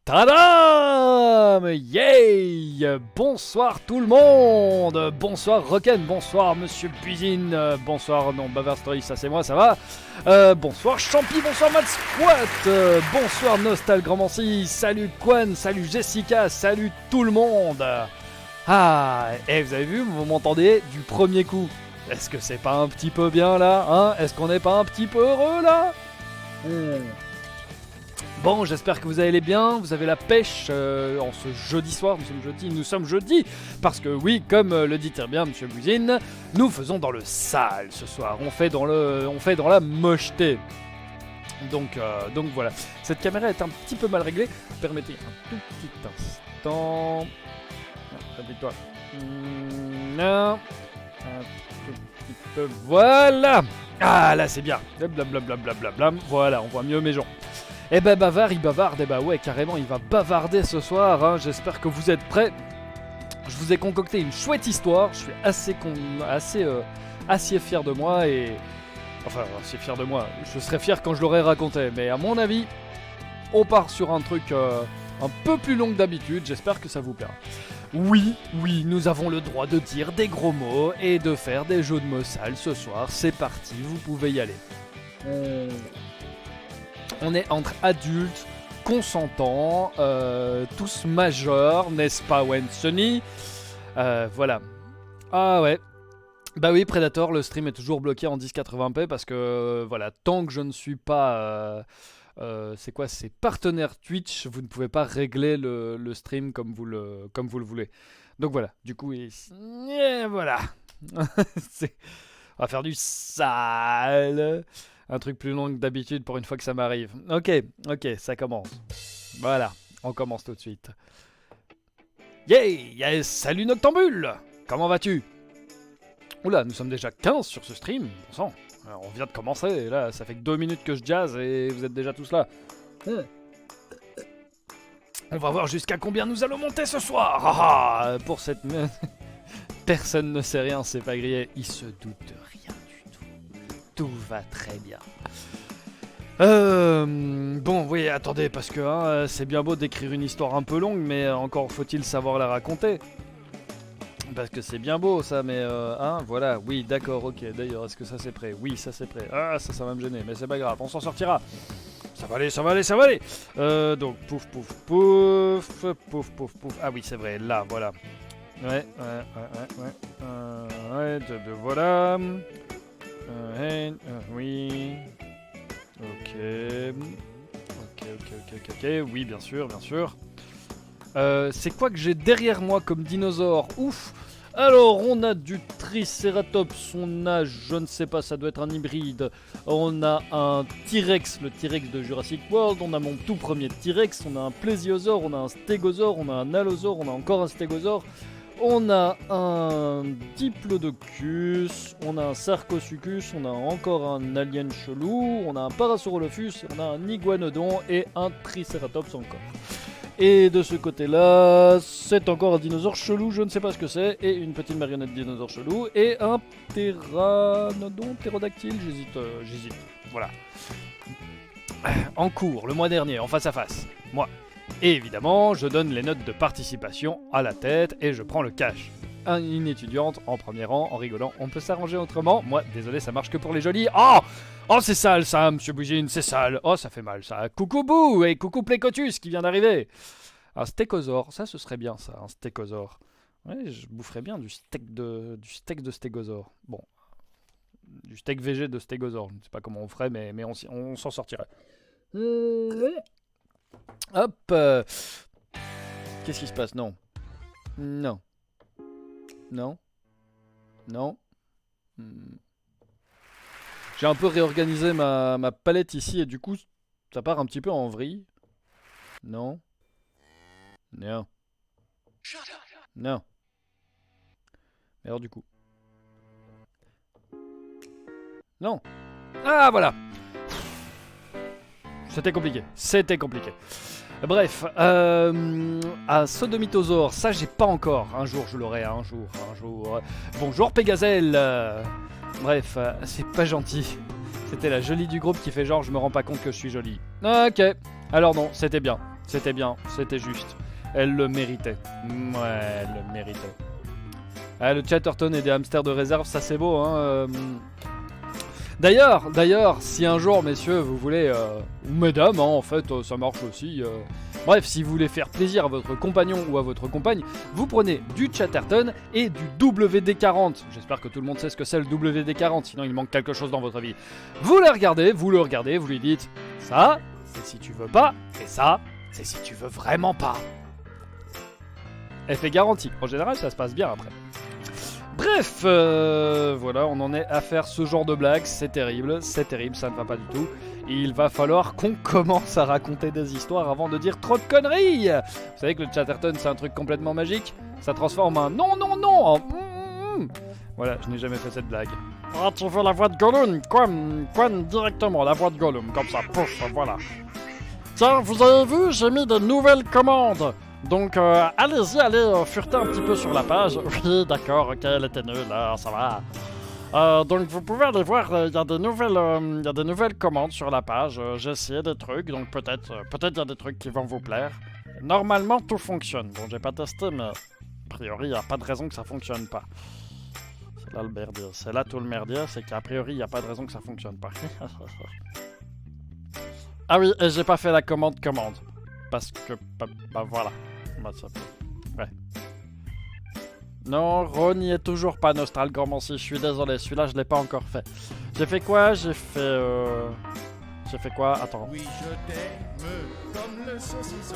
Tadam! Yay! Bonsoir tout le monde! Bonsoir Rocken, bonsoir Monsieur Cuisine, bonsoir non Bavard Story, ça c'est moi, ça va? Bonsoir Champi, bonsoir Mad Squat, bonsoir Nostal Grandmancy, salut Quan, salut Jessica, salut tout le monde! Ah, et vous avez vu, vous m'entendez du premier coup. Est-ce que c'est pas un petit peu bien là, hein? Est-ce qu'on n'est pas un petit peu heureux là? Bon, j'espère que vous allez bien, vous avez la pêche en ce jeudi soir, nous sommes jeudi, parce que oui, comme le dit très bien Monsieur Buzine, nous faisons dans le sale ce soir, on fait dans la mocheté. Donc voilà, cette caméra est un petit peu mal réglée, permettez un tout petit instant. Appuie-toi. Non. Un tout petit peu, voilà. Ah là c'est bien, blablabla, voilà, on voit mieux mes gens. Eh ben bavard, il bavarde, eh ben ouais carrément il va bavarder ce soir, hein. J'espère que vous êtes prêts. Je vous ai concocté une chouette histoire, je suis assez fier de moi et... Enfin assez fier de moi, je serai fier quand je l'aurai raconté, mais à mon avis, on part sur un truc un peu plus long que d'habitude, j'espère que ça vous plaira. Oui, nous avons le droit de dire des gros mots et de faire des jeux de mots sales ce soir, c'est parti, vous pouvez y aller. On est entre adultes, consentants, tous majeurs, n'est-ce pas Wensony? Voilà. Ah ouais. Bah oui, Predator, le stream est toujours bloqué en 1080p parce que, voilà, tant que je ne suis pas... c'est quoi? C'est partenaire Twitch, vous ne pouvez pas régler le stream comme vous le voulez. Donc voilà, du coup, voilà. On va faire du sale. Un truc plus long que d'habitude pour une fois que ça m'arrive. Ok, ça commence. Voilà, on commence tout de suite. Yeah, salut Noctambule! Comment vas-tu? Oula, nous sommes déjà 15 sur ce stream. Bon sang, on vient de commencer, et là, ça fait que 2 minutes que je jazz et vous êtes déjà tous là. On va voir jusqu'à combien nous allons monter ce soir. Pour cette... Personne ne sait rien, c'est pas grillé. Il se doute de rien du tout. Tout va très bien. Bon, oui, attendez, parce que c'est bien beau d'écrire une histoire un peu longue, mais encore faut-il savoir la raconter. Parce que c'est bien beau ça, mais voilà, oui, d'accord, ok, d'ailleurs, est-ce que ça c'est prêt? Oui, ça c'est prêt. Ah, ça va me gêner, mais c'est pas grave, on s'en sortira. Ça va aller. Donc, pouf. Ah oui, c'est vrai, là, voilà. Ouais, voilà. Oui. Ok, oui, bien sûr. C'est quoi que j'ai derrière moi comme dinosaure? Ouf. Alors, on a du Triceratops, on a, je ne sais pas, ça doit être un hybride. On a un T-Rex, le T-Rex de Jurassic World. On a mon tout premier T-Rex, on a un Plésiosaure, on a un Stégosaure, on a un Allosaure, on a encore un Stégosaure. On a un Diplodocus, on a un Sarcosuchus, on a encore un alien chelou, on a un Parasaurolophus, on a un Iguanodon et un Triceratops encore. Et de ce côté-là, c'est encore un dinosaure chelou, je ne sais pas ce que c'est, et une petite marionnette dinosaure chelou, et un ptérodactyle, j'hésite, voilà. En cours, le mois dernier, en face à face, moi. Et évidemment, je donne les notes de participation à la tête et je prends le cash. Une étudiante en premier rang, en rigolant, on peut s'arranger autrement. Moi, désolé, ça marche que pour les jolis. Oh, c'est sale ça, Monsieur Bougine, c'est sale. Oh, ça fait mal ça. Coucou Bou et coucou Plécotus qui vient d'arriver. Un stégosaure, ça ce serait bien ça, un stégosaure. Ouais, je boufferais bien du steak de stégosaure. Bon, du steak végé de stégosaure. Je ne sais pas comment on ferait, mais on s'en sortirait. Hop. Qu'est-ce qui se passe? Non. J'ai un peu réorganisé ma palette ici et du coup, ça part un petit peu en vrille. Non. Mais alors du coup. Non. Ah voilà. C'était compliqué. Bref, un sodomitosaure, ça j'ai pas encore. Un jour je l'aurai, un jour. Bonjour Pégazelle. Bref, c'est pas gentil. C'était la jolie du groupe qui fait genre je me rends pas compte que je suis jolie. Ok, alors non, c'était bien. C'était bien, c'était juste. Elle le méritait. Ouais, elle le méritait. Ah, le Chatterton et des hamsters de réserve, ça c'est beau, hein. D'ailleurs, si un jour, messieurs, vous voulez, ou mesdames, hein, en fait, ça marche aussi. Bref, si vous voulez faire plaisir à votre compagnon ou à votre compagne, vous prenez du Chatterton et du WD-40. J'espère que tout le monde sait ce que c'est le WD-40, sinon il manque quelque chose dans votre vie. Vous le regardez, vous lui dites, ça, c'est si tu veux pas, et ça, c'est si tu veux vraiment pas. Effet garanti. En général, ça se passe bien après. Bref, voilà, on en est à faire ce genre de blagues, c'est terrible, ça ne va pas du tout. Il va falloir qu'on commence à raconter des histoires avant de dire trop de conneries. Vous savez que le Chatterton, c'est un truc complètement magique. Ça transforme un non, non, non en Voilà, je n'ai jamais fait cette blague. Ah, tu veux la voix de Gollum? Quoi, directement, la voix de Gollum, comme ça, pouf, voilà. Tiens, vous avez vu, j'ai mis de nouvelles commandes. Donc, allez-y, allez fureter un petit peu sur la page. Oui, d'accord, ok, elle était nulle, ça va. Donc, vous pouvez aller voir, il y a des nouvelles commandes sur la page. J'ai essayé des trucs, donc peut-être il y a des trucs qui vont vous plaire. Normalement, tout fonctionne. Bon, j'ai pas testé, mais a priori, il n'y a pas de raison que ça fonctionne pas. C'est là le merdier. C'est là tout le merdier, c'est qu'a priori, il n'y a pas de raison que ça fonctionne pas. Ah oui, et j'ai pas fait la commande. Parce que, bah voilà. Ouais. Non, Ron n'y est toujours pas, Nostral Gormancy, je suis désolé, celui-là je l'ai pas encore fait. J'ai fait quoi? J'ai fait quoi? Attends. Oui, je t'aime comme le saucisson.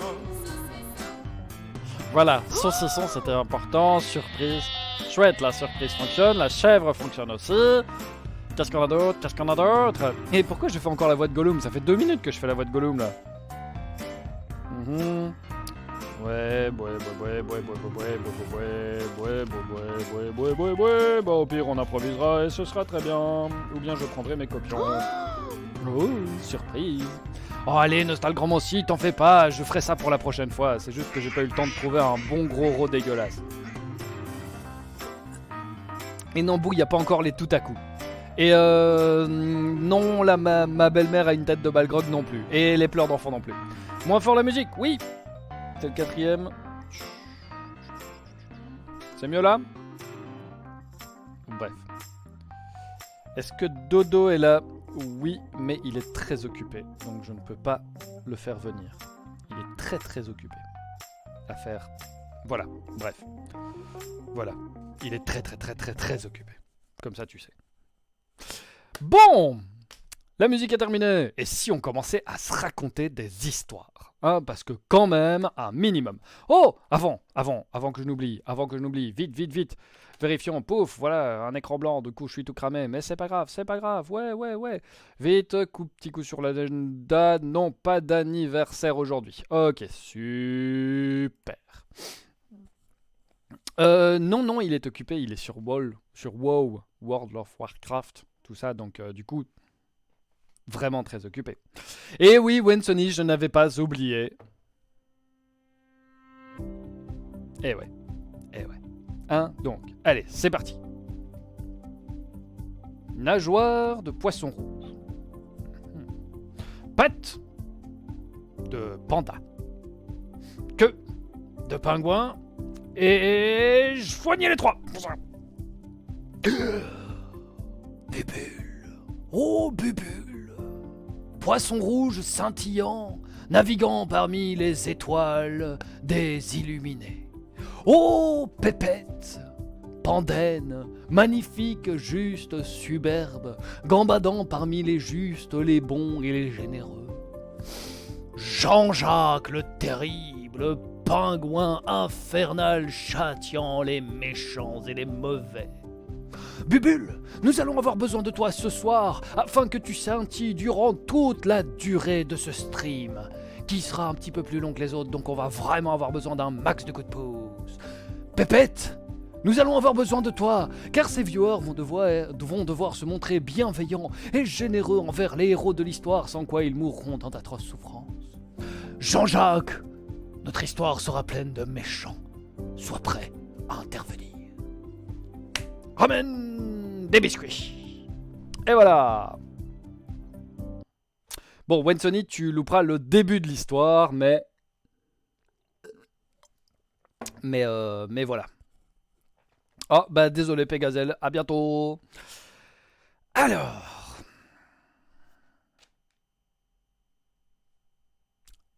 Voilà, saucisson c'était important, surprise. Chouette, la surprise fonctionne, la chèvre fonctionne aussi. Qu'est-ce qu'on a d'autre? Et pourquoi je fais encore la voix de Gollum? Ça fait 2 minutes que je fais la voix de Gollum là. Ouais, bah au pire on improvisera et ce sera très bien. Ou bien je prendrai mes copions. Oh, surprise. Oh allez, Nostalgromancy, t'en fais pas, je ferai ça pour la prochaine fois. C'est juste que j'ai pas eu le temps de trouver un bon gros rot dégueulasse. Et non, Bou, y a pas encore les tout à coup. Et non, là, ma belle-mère a une tête de balgrog non plus. Et les pleurs d'enfant non plus. Moins fort la musique, oui. C'est le 4ème. C'est mieux là? Bref. Est-ce que Dodo est là? Oui, mais il est très occupé. Donc je ne peux pas le faire venir. Il est très très occupé. À faire. Voilà, bref. Voilà. Il est très très très très très occupé. Comme ça tu sais. Bon, la musique est terminée. Et si on commençait à se raconter des histoires, hein, parce que quand même, un minimum. Oh, avant que je n'oublie, vite. Vérifions, pouf, voilà, un écran blanc, du coup je suis tout cramé, mais c'est pas grave, ouais. Vite, petit coup sur l'agenda, non, pas d'anniversaire aujourd'hui. Ok, super. Non, il est occupé, il est sur WoW, World of Warcraft, tout ça, donc du coup, vraiment très occupé. Et oui, Wensony, je n'avais pas oublié. Eh ouais. Hein, donc, allez, c'est parti. Nageoire de poisson rouge. Pattes de panda. Queue de pingouin. Et joignez les 3. Bubule. Oh, Bubule. Poisson rouge scintillant, naviguant parmi les étoiles des illuminés. Oh, Pépette, Pandaine, magnifique, juste, superbe, gambadant parmi les justes, les bons et les généreux. Jean-Jacques le terrible, pingouin infernal châtiant les méchants et les mauvais. Bubule, nous allons avoir besoin de toi ce soir afin que tu scintilles durant toute la durée de ce stream, qui sera un petit peu plus long que les autres, donc on va vraiment avoir besoin d'un max de coups de pouce. Pépette, nous allons avoir besoin de toi, car ces viewers vont devoir se montrer bienveillants et généreux envers les héros de l'histoire, sans quoi ils mourront dans d'atroces souffrances. Jean-Jacques, notre histoire sera pleine de méchants. Sois prêt à intervenir. Ramène des biscuits. Et voilà. Bon, Wensony, tu louperas le début de l'histoire, mais Mais voilà. Oh, bah désolé Pégazel, à bientôt. Alors,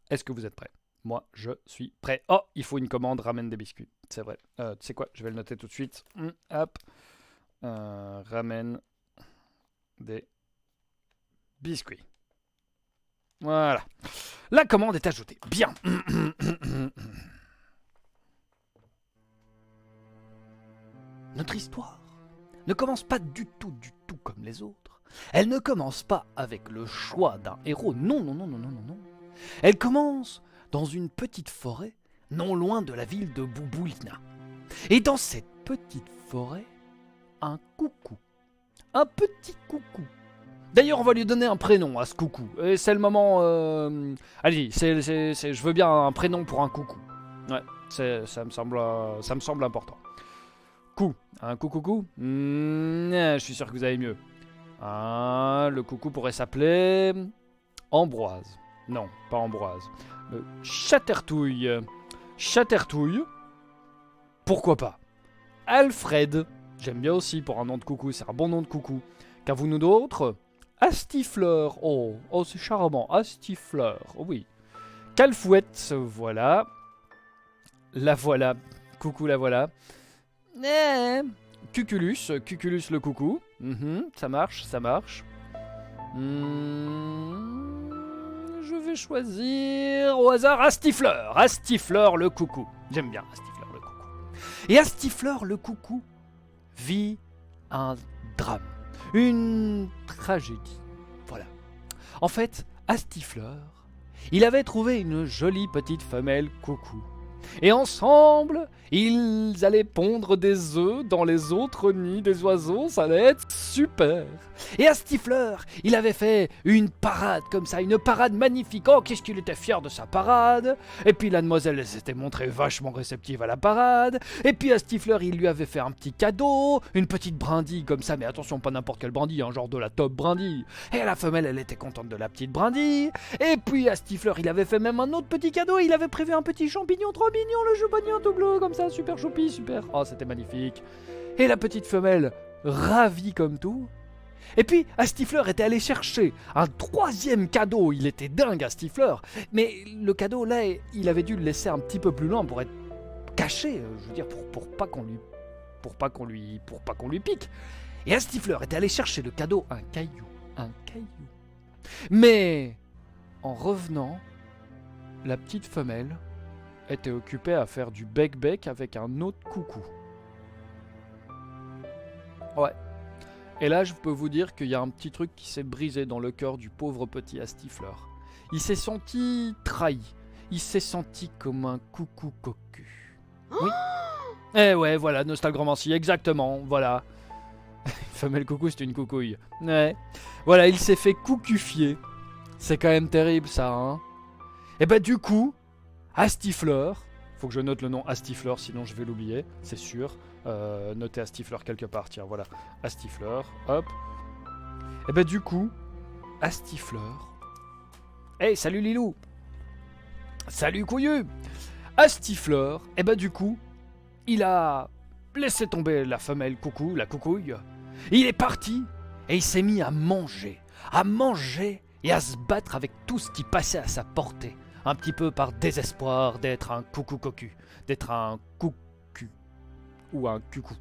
est-ce que vous êtes prêts? Moi, je suis prêt. Oh, il faut une commande, ramène des biscuits. C'est vrai. Tu sais quoi, je vais le noter tout de suite. Hop. Ramène des biscuits. Voilà. La commande est ajoutée. Bien. Notre histoire ne commence pas du tout comme les autres. Elle ne commence pas avec le choix d'un héros. Non. Elle commence dans une petite forêt, non loin de la ville de Bouboulina. Et dans cette petite forêt, un coucou. Un petit coucou. D'ailleurs, on va lui donner un prénom à ce coucou. Et c'est le moment... Allez, je veux bien un prénom pour un coucou. Ouais, ça me semble important. Un coucou. Je suis sûr que vous avez mieux. Le coucou pourrait s'appeler... Ambroise. Non, pas Ambroise. Chattertouille. Chattertouille. Pourquoi pas? Alfred. J'aime bien aussi pour un nom de coucou, c'est un bon nom de coucou. Qu'avons-nous d'autre? Astifleur. Oh, c'est charmant. Astifleur, oui. Calfouette, voilà. La voilà. Coucou, la voilà. Cuculus le coucou. Ça marche. Je vais choisir au hasard Astifleur. Astifleur le coucou. J'aime bien Astifleur le coucou. Et Astifleur le coucou vit un drame. Une tragédie. Voilà. En fait, Astifleur, il avait trouvé une jolie petite femelle coucou. Et ensemble, ils allaient pondre des œufs dans les autres nids des oiseaux, ça allait être super. Et Astifleur, il avait fait une parade comme ça, une parade magnifique. Oh, qu'est-ce qu'il était fier de sa parade. Et puis la demoiselle, elle s'était montrée vachement réceptive à la parade. Et puis Astifleur, il lui avait fait un petit cadeau, une petite brindille comme ça, mais attention, pas n'importe quelle brindille, genre de la top brindille. Et la femelle, elle était contente de la petite brindille. Et puis Astifleur, il avait fait même un autre petit cadeau, il avait prévu un petit champignon trop mignon, le champignon tout bleu comme ça, super choupi, super. Oh, c'était magnifique. Et la petite femelle, ravie comme tout. Et puis, Astifleur était allé chercher un troisième cadeau. Il était dingue, Astifleur. Mais le cadeau, là, il avait dû le laisser un petit peu plus loin pour être caché. Je veux dire, pour pas qu'on lui pique. Et Astifleur était allé chercher le cadeau, un caillou. Mais, en revenant, la petite femelle était occupée à faire du bec-bec avec un autre coucou. Ouais. Et là, je peux vous dire qu'il y a un petit truc qui s'est brisé dans le cœur du pauvre petit Astifleur. Il s'est senti trahi. Il s'est senti comme un coucou cocu. Oui. Eh ouais, voilà, nostalgromancie, exactement, voilà. Une femelle coucou, c'est une coucouille. Ouais. Voilà, il s'est fait coucufier. C'est quand même terrible, ça, hein. Et bah du coup, Astifleur, faut que je note le nom Astifleur, sinon je vais l'oublier, c'est sûr. Notez Astifleur quelque part, tiens, voilà. Astifleur, hop. Et bah du coup, Astifleur... Hey, salut Lilou. Salut Couillu. Astifleur, et bah du coup, il a laissé tomber la femelle coucou, la coucouille. Il est parti, et il s'est mis à manger et à se battre avec tout ce qui passait à sa portée. Un petit peu par désespoir d'être un coucou cocu, d'être un coucu ou un cucou.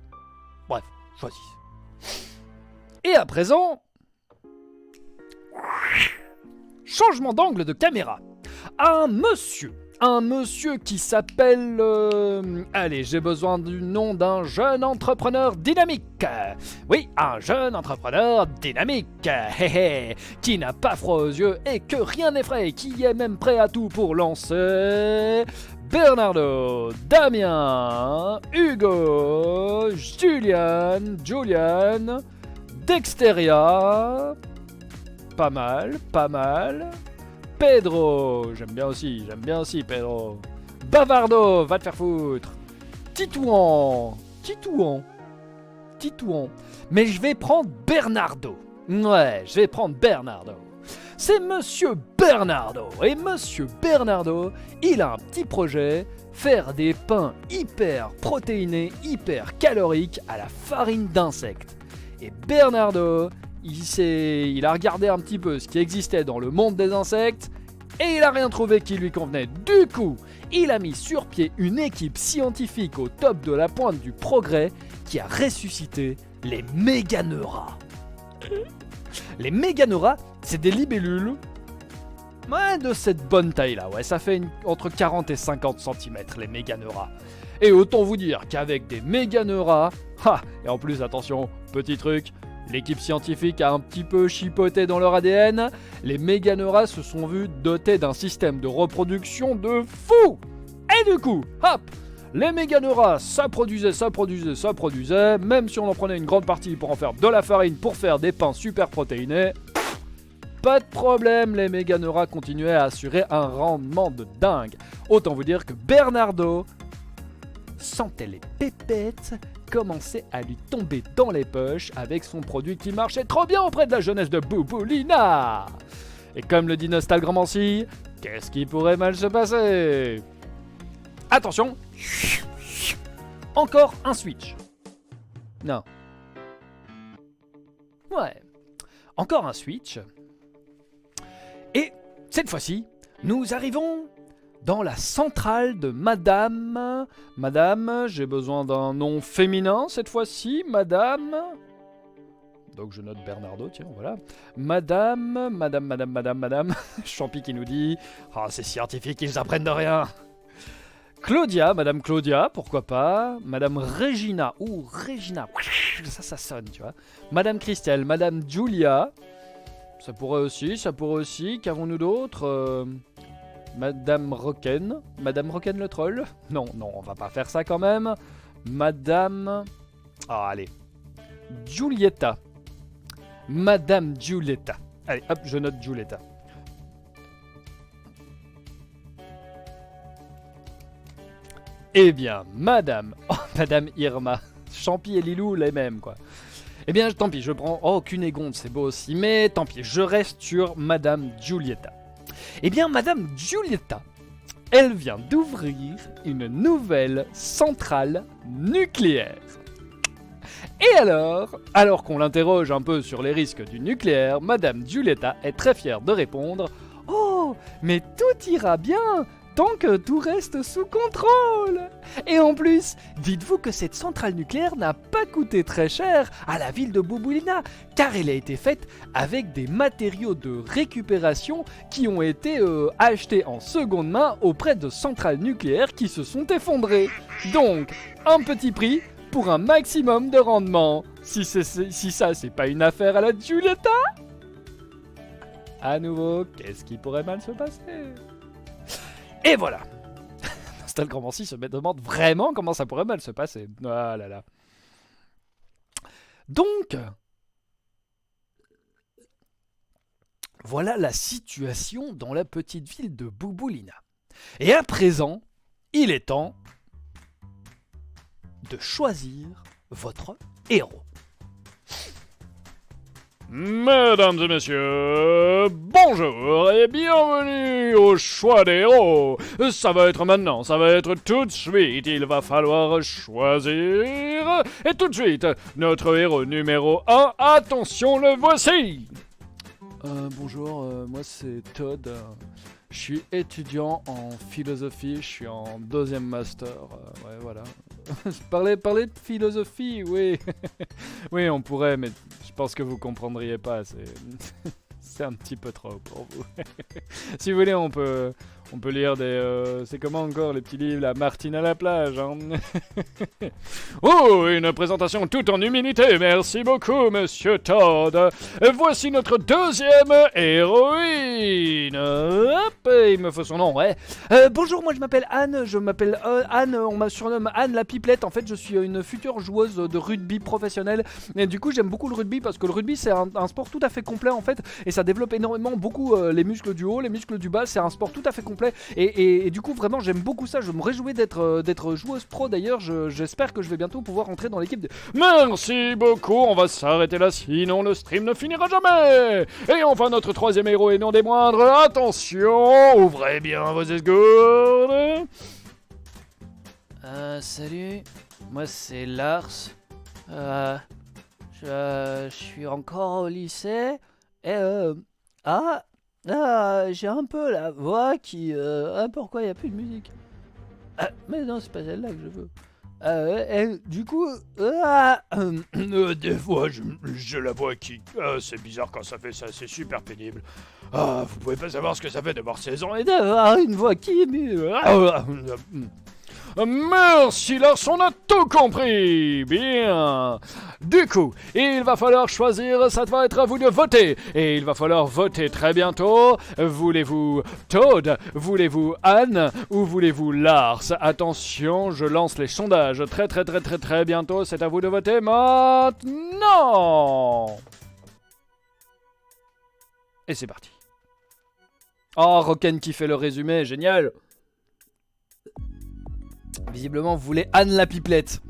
Bref, choisissez. Et à présent, changement d'angle de caméra. Un monsieur qui s'appelle... allez, j'ai besoin du nom d'un jeune entrepreneur dynamique. Oui, un jeune entrepreneur dynamique. Qui n'a pas froid aux yeux et que rien n'effraie, qui est même prêt à tout pour lancer... Bernardo, Damien, Hugo, Julian, Dexteria... Pas mal... Pedro, j'aime bien aussi Pedro. Bavardo, va te faire foutre. Titouan. Mais je vais prendre Bernardo. Ouais, je vais prendre Bernardo. C'est Monsieur Bernardo. Et Monsieur Bernardo, il a un petit projet, faire des pains hyper protéinés, hyper caloriques à la farine d'insectes. Et Bernardo, il a regardé un petit peu ce qui existait dans le monde des insectes et il a rien trouvé qui lui convenait. Du coup, il a mis sur pied une équipe scientifique au top de la pointe du progrès qui a ressuscité les méganeuras. Les méganeuras, c'est des libellules de cette bonne taille-là. Ouais, ça fait entre 40 et 50 cm les méganeuras. Et autant vous dire qu'avec des méganeuras, et en plus, attention, petit truc, l'équipe scientifique a un petit peu chipoté dans leur ADN, les méganeuras se sont vus dotés d'un système de reproduction de fou. Et du coup, hop, les méganeuras, ça produisait, même si on en prenait une grande partie pour en faire de la farine, pour faire des pains super protéinés, pas de problème, les méganeuras continuaient à assurer un rendement de dingue. Autant vous dire que Bernardo sentait les pépettes commencer à lui tomber dans les poches avec son produit qui marchait trop bien auprès de la jeunesse de Bouboulina. Et comme le dit Nostalgromancy, qu'est-ce qui pourrait mal se passer? Attention, encore un switch. Non. Ouais, encore un switch. Et cette fois-ci, nous arrivons dans la centrale de Madame. Madame, j'ai besoin d'un nom féminin cette fois-ci, Madame. Donc je note Bernardo, tiens, voilà. Madame. Champi qui nous dit, ces scientifiques, ils apprennent de rien. Claudia, Madame Claudia, pourquoi pas. Madame Regina, Regina, ça sonne, tu vois. Madame Christelle, Madame Julia. Ça pourrait aussi. Qu'avons-nous d'autre Madame Rocken le troll. Non, on va pas faire ça quand même. Madame... allez. Giulietta. Madame Giulietta. Allez, hop, je note Giulietta. Eh bien, Madame Irma. Champi et Lilou, les mêmes, quoi. Eh bien, tant pis, je prends... Cunégonde, c'est beau aussi, mais tant pis, je reste sur Madame Giulietta. Eh bien, Madame Giulietta, elle vient d'ouvrir une nouvelle centrale nucléaire. Et alors qu'on l'interroge un peu sur les risques du nucléaire, Madame Giulietta est très fière de répondre « Oh, mais tout ira bien tant que tout reste sous contrôle !» Et en plus, dites-vous que cette centrale nucléaire n'a pas coûté très cher à la ville de Bouboulina, car elle a été faite avec des matériaux de récupération qui ont été achetés en seconde main auprès de centrales nucléaires qui se sont effondrées. Donc, un petit prix pour un maximum de rendement. Si ça, c'est pas une affaire à la Giulietta? À nouveau, qu'est-ce qui pourrait mal se passer? Et voilà. Nostalgromancy se demande vraiment comment ça pourrait mal se passer. Ah là là. Donc, voilà la situation dans la petite ville de Bouboulina. Et à présent, il est temps de choisir votre héros. Mesdames et messieurs, bonjour et bienvenue au choix des héros. Ça va être maintenant, ça va être tout de suite, il va falloir choisir. Et tout de suite, notre héros numéro 1, attention, le voici. Bonjour, moi c'est Todd. Je suis étudiant en philosophie, je suis en 2e master, ouais voilà. parler de philosophie, oui. Oui, on pourrait, mais je pense que vous comprendriez pas, c'est un petit peu trop pour vous. Si vous voulez, on peut lire des... c'est comment encore les petits livres, la Martine à la plage, hein. Oh, une présentation toute en humilité, merci beaucoup, monsieur Todd. Voici notre 2e héroïne. Hop, il me faut son nom, ouais. Bonjour, moi je m'appelle Anne, Anne, on m'a surnommé Anne la pipelette. En fait, je suis une future joueuse de rugby professionnelle. Et du coup, j'aime beaucoup le rugby parce que le rugby, c'est un sport tout à fait complet, en fait. Et ça développe énormément, beaucoup les muscles du haut, les muscles du bas. C'est un sport tout à fait complet. plaît. Et du coup, vraiment, j'aime beaucoup ça. Je me réjouis d'être joueuse pro. D'ailleurs, j'espère que je vais bientôt pouvoir entrer dans l'équipe de... Merci beaucoup, on va s'arrêter là, sinon le stream ne finira jamais. Et enfin notre troisième héros et non des moindres, attention, ouvrez bien vos esgourdes. Salut, moi c'est Lars. Je suis encore au lycée. Et j'ai un peu la voix qui... pourquoi il n'y a plus de musique? Mais non, c'est pas celle-là que je veux. Et du coup... Des fois, j'ai la voix qui... c'est bizarre quand ça fait ça, c'est super pénible. Vous pouvez pas savoir ce que ça fait d'avoir 16 ans et d'avoir une voix qui émue. Merci Lars, on a tout compris. Bien. Du coup, il va falloir choisir, ça va être à vous de voter. Et il va falloir voter très bientôt. Voulez-vous Toad? Voulez-vous Anne? Ou voulez-vous Lars? Attention, je lance les sondages très bientôt. C'est à vous de voter maintenant. Et c'est parti. Oh, Roken qui fait le résumé, génial. Visiblement, vous voulez Anne la pipelette.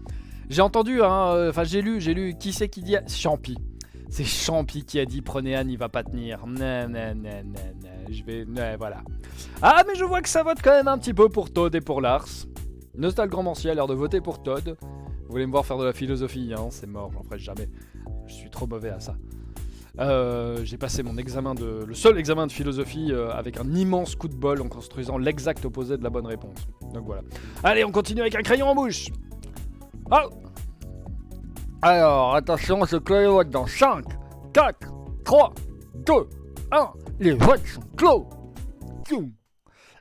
J'ai entendu, enfin j'ai lu, qui c'est qui dit... Champi. C'est Champi qui a dit prenez Anne, il va pas tenir. Je vais... voilà. Ah, mais je vois que ça vote quand même un petit peu pour Toad et pour Lars. Nostalgromancier a l'air de voter pour Toad. Vous voulez me voir faire de la philosophie, hein, c'est mort, j'en ferai jamais. Je suis trop mauvais à ça. J'ai passé mon examen le seul examen de philosophie avec un immense coup de bol en construisant l'exact opposé de la bonne réponse. Donc voilà. Allez, on continue avec un crayon en bouche. Oh. Alors, attention, ce crayon va être dans 5, 4, 3, 2, 1. Les votes sont clos.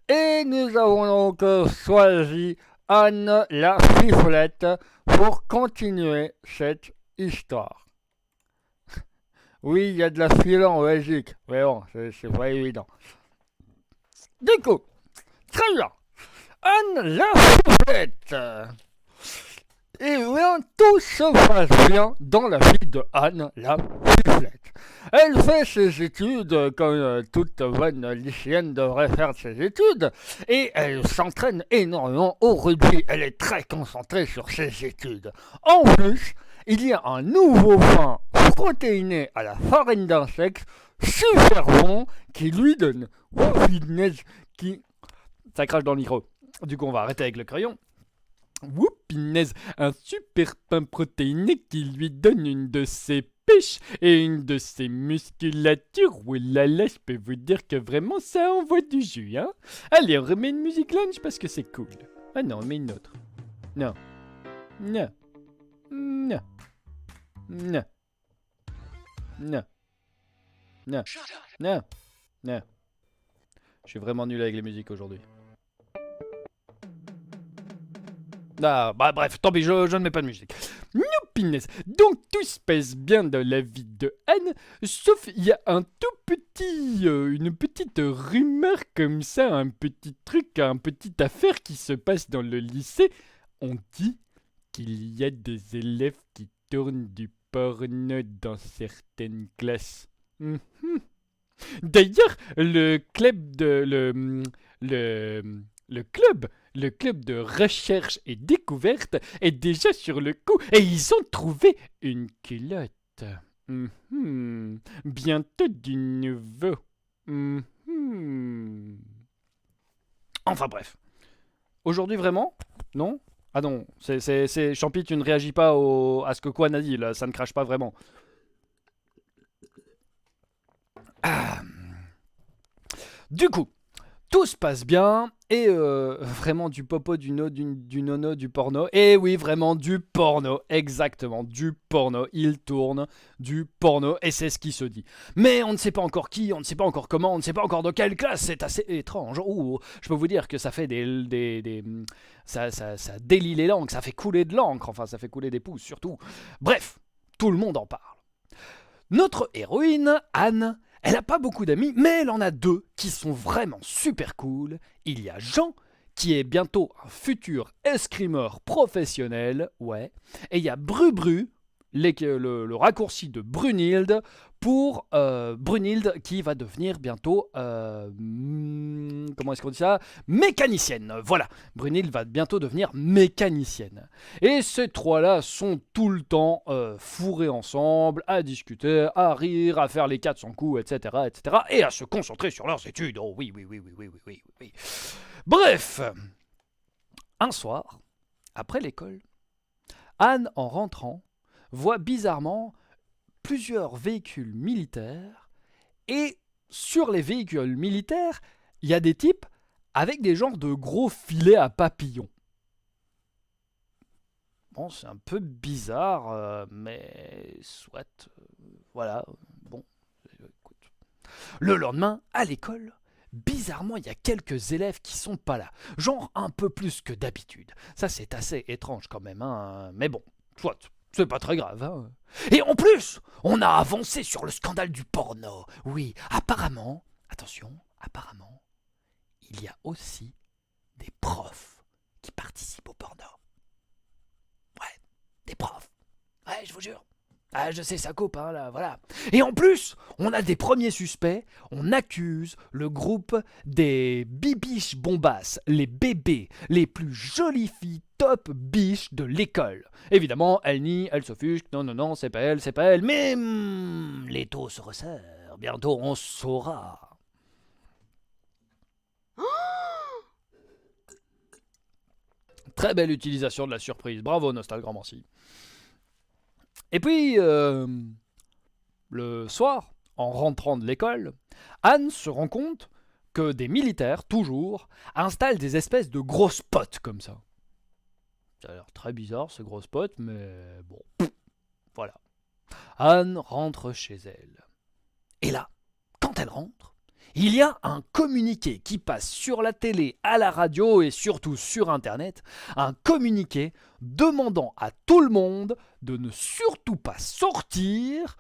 Et nous avons donc choisi Anne la Fiflette pour continuer cette histoire. Oui, il y a de la file en Belgique, mais bon, c'est pas évident. Du coup, très bien. Anne la Fiflette. Et bien, tout se passe bien dans la vie de Anne la Fiflette. Elle fait ses études comme toute bonne lycéenne devrait faire ses études. Et elle s'entraîne énormément au rugby. Elle est très concentrée sur ses études. En plus, il y a un nouveau pain protéiné à la farine d'insectes, super bon, qui lui donne whoopiness qui... Ça crache dans le micro. Du coup, on va arrêter avec le crayon. Whoopiness, un super pain protéiné qui lui donne une de ses pêches et une de ses musculatures. Oulala, je peux vous dire que vraiment ça envoie du jus, hein. Allez, on remet une musique lunch parce que c'est cool. Ah non, on met une autre. Non. Non. Non. Non. Non. Non. Non. Non. Je suis vraiment nul avec les musiques aujourd'hui. Ah, bah bref, tant pis, je ne mets pas de musique. Noupiness. Donc tout se passe bien dans la vie de Anne, sauf il y a un tout petit, une petite rumeur comme ça, un petit truc, une petite affaire qui se passe dans le lycée. On dit qu'il y a des élèves qui tournent du porno dans certaines classes. D'ailleurs, le club de recherche et découverte est déjà sur le coup et ils ont trouvé une culotte. Bientôt du nouveau. Enfin bref. Aujourd'hui vraiment? Non? Ah non, c'est Champi, tu ne réagis pas à ce que Kwan a dit, là, ça ne crache pas vraiment. Du coup, tout se passe bien, et vraiment du popo, du nono, du porno. Et oui, vraiment du porno, exactement, du porno. Il tourne du porno, et c'est ce qui se dit. Mais on ne sait pas encore qui, on ne sait pas encore comment, on ne sait pas encore de quelle classe, c'est assez étrange. Ouh, je peux vous dire que ça fait ça délie les langues, ça fait couler de l'encre, enfin ça fait couler des pouces surtout. Bref, tout le monde en parle. Notre héroïne, Anne, elle n'a pas beaucoup d'amis, mais elle en a deux qui sont vraiment super cool. Il y a Jean, qui est bientôt un futur escrimeur professionnel, ouais. Et il y a Bru, le raccourci de Brunhilde pour Brunhilde qui va devenir bientôt, comment est-ce qu'on dit ça, mécanicienne. Voilà, Brunhilde va bientôt devenir mécanicienne. Et ces trois-là sont tout le temps fourrés ensemble, à discuter, à rire, à faire les 400 coups, etc., etc., et à se concentrer sur leurs études. Oh oui, oui, oui, oui, oui, oui, oui, oui. Bref, un soir, après l'école, Anne, en rentrant, voit bizarrement plusieurs véhicules militaires, et sur les véhicules militaires, il y a des types avec des genres de gros filets à papillons. Bon, c'est un peu bizarre, mais soit, voilà, bon, écoute. Le lendemain, à l'école, bizarrement, il y a quelques élèves qui sont pas là, genre un peu plus que d'habitude. Ça, c'est assez étrange quand même, hein, mais bon, soit. C'est pas très grave, hein. Et en plus, on a avancé sur le scandale du porno. Oui, apparemment, attention, apparemment, il y a aussi des profs qui participent au porno. Ouais, des profs. Ouais, je vous jure. Ah, je sais, ça coupe, hein, là, voilà. Et en plus, on a des premiers suspects. On accuse le groupe des bibiches bombasses, les bébés, les plus jolies filles top biches de l'école. Évidemment, elle nie, elle s'offusque. Non, non, non, c'est pas elle, c'est pas elle. Mais les taux se resserrent. Bientôt, on saura. Très belle utilisation de la surprise. Bravo, Nostalgramancy. Et puis, le soir, en rentrant de l'école, Anne se rend compte que des militaires, toujours, installent des espèces de gros spots comme ça. Ça a l'air très bizarre, ces gros spots, mais bon, voilà. Anne rentre chez elle. Et là, quand elle rentre, il y a un communiqué qui passe sur la télé, à la radio et surtout sur Internet, un communiqué demandant à tout le monde de ne surtout pas sortir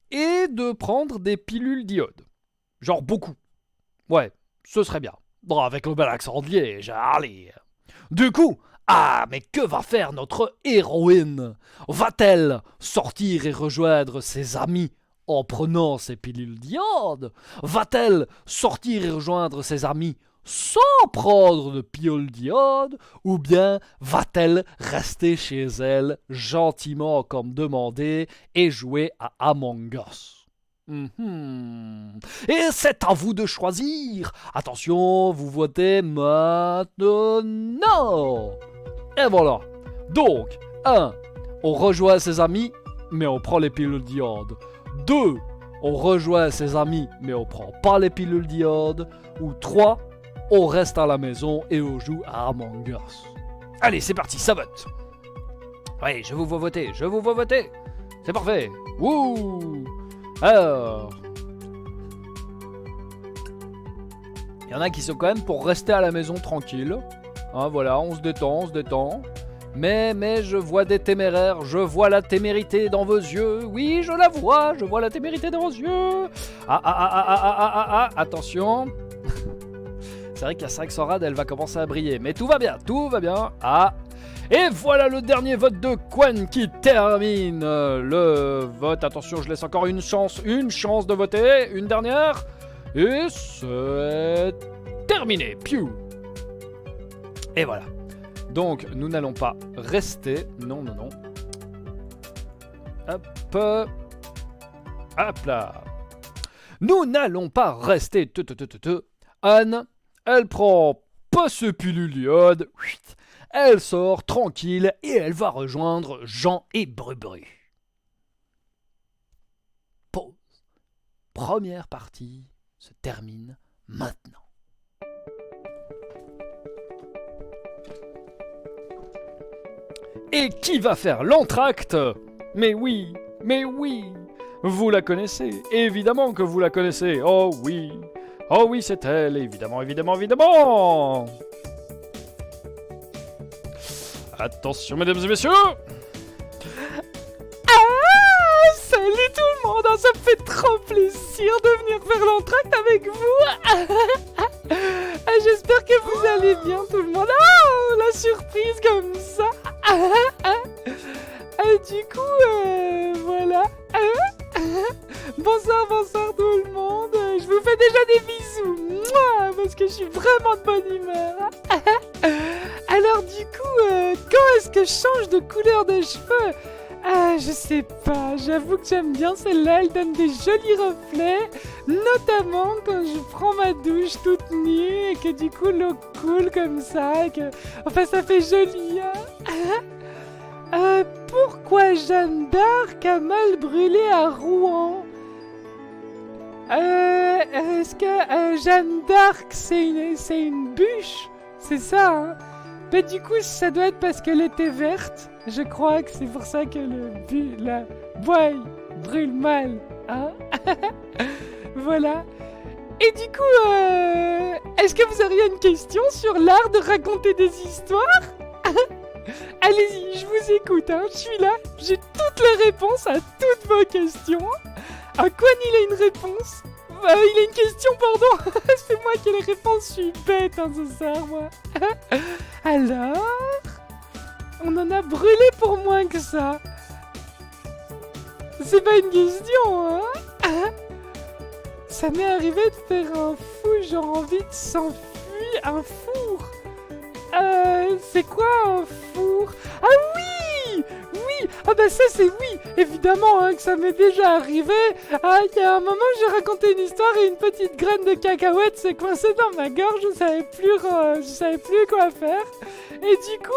et de prendre des pilules d'iode. Genre beaucoup. Ouais, ce serait bien. Bon, avec le bel accent de Liège, allez. Du coup, mais que va faire notre héroïne? Va-t-elle sortir et rejoindre ses amis en prenant ses pilules d'iode? Va-t-elle sortir et rejoindre ses amis sans prendre de pilules d'iode? Ou bien va-t-elle rester chez elle gentiment comme demandé et jouer à Among Us? Et c'est à vous de choisir. Attention, vous votez maintenant. Et voilà. Donc, 1. On rejoint ses amis, mais on prend les pilules d'iode. 2. On rejoint ses amis, mais on prend pas les pilules d'iode. Ou 3. On reste à la maison et on joue à Among Us. Allez, c'est parti, ça vote. Ouais, je vous vois voter, je vous vois voter. C'est parfait. Wouh. Alors, il y en a qui sont quand même pour rester à la maison tranquille. Hein, voilà, on se détend, on se détend. Mais je vois des téméraires, je vois la témérité dans vos yeux. Oui, je la vois, je vois la témérité dans vos yeux. Attention. C'est vrai qu'à 500 rad, elle va commencer à briller. Mais tout va bien, tout va bien. Et voilà le dernier vote de Quan qui termine le vote. Attention, je laisse encore une chance de voter. Une dernière. Et c'est terminé. Piou. Et voilà. Donc, nous n'allons pas rester. Non, non, non. Hop. Hop là. Nous n'allons pas rester. Anne, elle prend pas ce pilule d'iode. Elle sort tranquille et elle va rejoindre Jean et Brubru. Pause. Première partie se termine maintenant. Et qui va faire l'entracte? Mais oui, vous la connaissez, évidemment que vous la connaissez, oh oui, c'est elle, évidemment. Attention, mesdames et messieurs. Salut tout le monde, ça me fait trop plaisir de venir faire l'entracte avec vous. J'espère que vous allez bien tout le monde. La surprise comme ça. Du voilà. Bonsoir tout le monde. Je vous fais déjà des bisous. Mouah, parce que je suis vraiment de bonne humeur. Alors du coup, quand est-ce que je change de couleur de cheveux? Je sais pas, j'avoue que j'aime bien celle-là, elle donne des jolis reflets, notamment quand je prends ma douche toute nue et que du coup l'eau coule comme ça, et que... Enfin ça fait joli, hein. Pourquoi Jeanne d'Arc a mal brûlé à Rouen? Est-ce que Jeanne d'Arc c'est une bûche? C'est ça, hein? Mais du coup, ça doit être parce qu'elle était verte. Je crois que c'est pour ça que la bois brûle mal, hein. Voilà. Et du coup, est-ce que vous auriez une question sur l'art de raconter des histoires? Allez-y, je vous écoute, hein. Je suis là. J'ai toutes les réponses à toutes vos questions. Ah, Quan, il a une réponse. Il a une question, pardon. C'est moi qui ai les réponses, je suis bête, hein, ce soir, moi. Alors, on en a brûlé pour moins que ça. C'est pas une question, hein. Ça m'est arrivé de faire un fou, genre envie de s'enfuir, un four. C'est quoi un four? Ah oui! Oui! Ah bah ça c'est oui! Évidemment hein, que ça m'est déjà arrivé. Ah, il y a un moment j'ai raconté une histoire et une petite graine de cacahuète s'est coincée dans ma gorge, je savais plus quoi faire. Et du coup,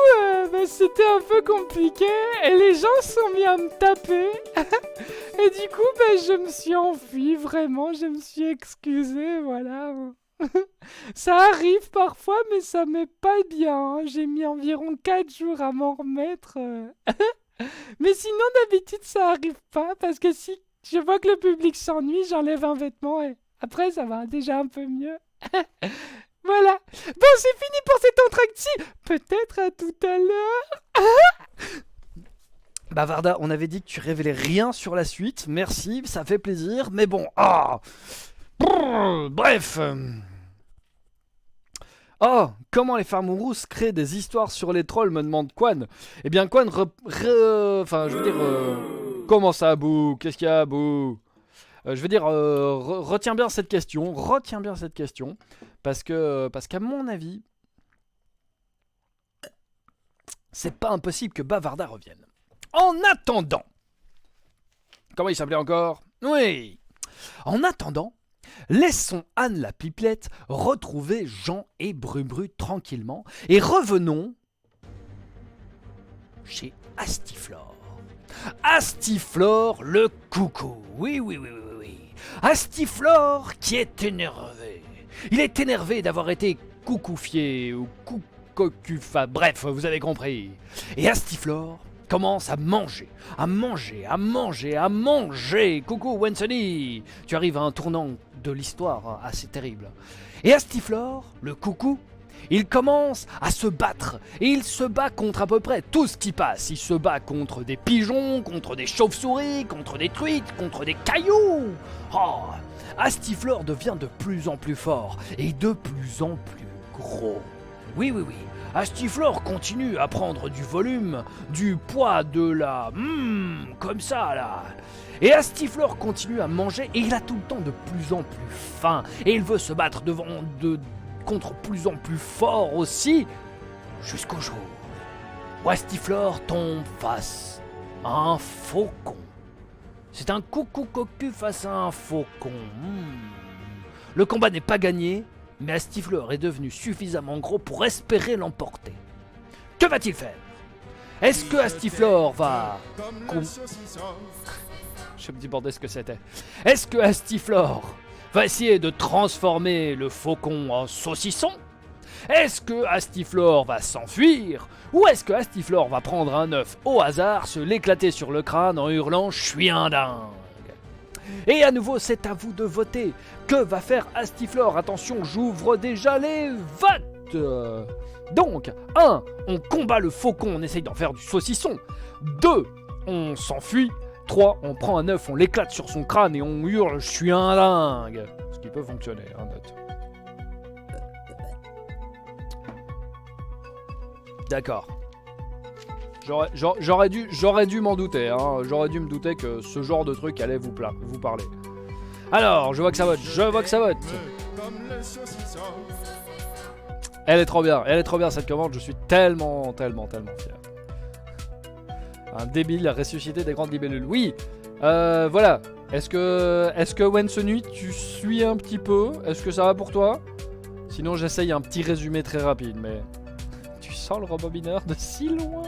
bah, c'était un peu compliqué et les gens se sont mis à me taper. Et du coup, bah, je me suis enfui, vraiment, je me suis excusé, voilà. Ça arrive parfois, mais ça m'est pas bien. Hein. J'ai mis environ 4 jours à m'en remettre. Mais sinon, d'habitude, ça arrive pas. Parce que si je vois que le public s'ennuie, j'enlève un vêtement et après, ça va déjà un peu mieux. Voilà. Bon, c'est fini pour cet entracte-ci. Peut-être à tout à l'heure. Bah Varda, on avait dit que tu révélais rien sur la suite. Merci, ça fait plaisir. Mais bon, bref. Oh, comment les femmes rousses créent des histoires sur les trolls, me demande Quan. Eh bien, Quan, enfin, je veux dire, comment ça, Bou? Qu'est-ce qu'il y a, Bou? Je veux dire, retiens bien cette question, parce qu'à mon avis, c'est pas impossible que Bavarda revienne. En attendant, comment il s'appelait encore? Oui. En attendant, laissons Anne la pipelette retrouver Jean et Brubru tranquillement et revenons chez Astiflore. Astiflore le coucou. Oui. Astiflore qui est énervé. Il est énervé d'avoir été coucoufié ou coucocufa. Bref, vous avez compris. Et Astiflore commence à manger. Coucou Wensony, tu arrives à un tournant de l'histoire assez terrible. Et Astiflore, le coucou, il commence à se battre. Et il se bat contre à peu près tout ce qui passe. Il se bat contre des pigeons, contre des chauves-souris, contre des truites, contre des cailloux. Oh, Astiflore devient de plus en plus fort et de plus en plus gros. Oui. Astiflore continue à prendre du volume, du poids, de la... comme ça, là. Et Astiflore continue à manger et il a tout le temps de plus en plus faim. Et il veut se battre contre plus en plus fort aussi, jusqu'au jour où Astiflore tombe face à un faucon. C'est un coucou cocu face à un faucon. Le combat n'est pas gagné, mais Astiflore est devenu suffisamment gros pour espérer l'emporter. Que va-t-il faire? Est-ce que Astiflore va... Je me demandais ce que c'était. Est-ce que Astiflore va essayer de transformer le faucon en saucisson? Est-ce que Astiflore va s'enfuir? Ou est-ce que Astiflore va prendre un œuf au hasard, se l'éclater sur le crâne en hurlant « Je suis un dingue » ? Et à nouveau, c'est à vous de voter. Que va faire Astiflore? Attention, j'ouvre déjà les votes. Donc, 1. On combat le faucon, on essaye d'en faire du saucisson. 2. On s'enfuit. 3. On prend un œuf, on l'éclate sur son crâne et on hurle « Je suis un dingue ». Ce qui peut fonctionner, hein, note. D'accord. J'aurais dû m'en douter, hein. J'aurais dû me douter que ce genre de truc allait vous parler. Alors, je vois que ça vote, Elle est trop bien cette commande, je suis tellement fier. Un débile a ressuscité des grandes libellules. Oui, voilà. Est-ce que Wensenui, tu suis un petit peu? Est-ce que ça va pour toi? Sinon, j'essaye un petit résumé très rapide, mais... Tu sens le rebobineur de si loin.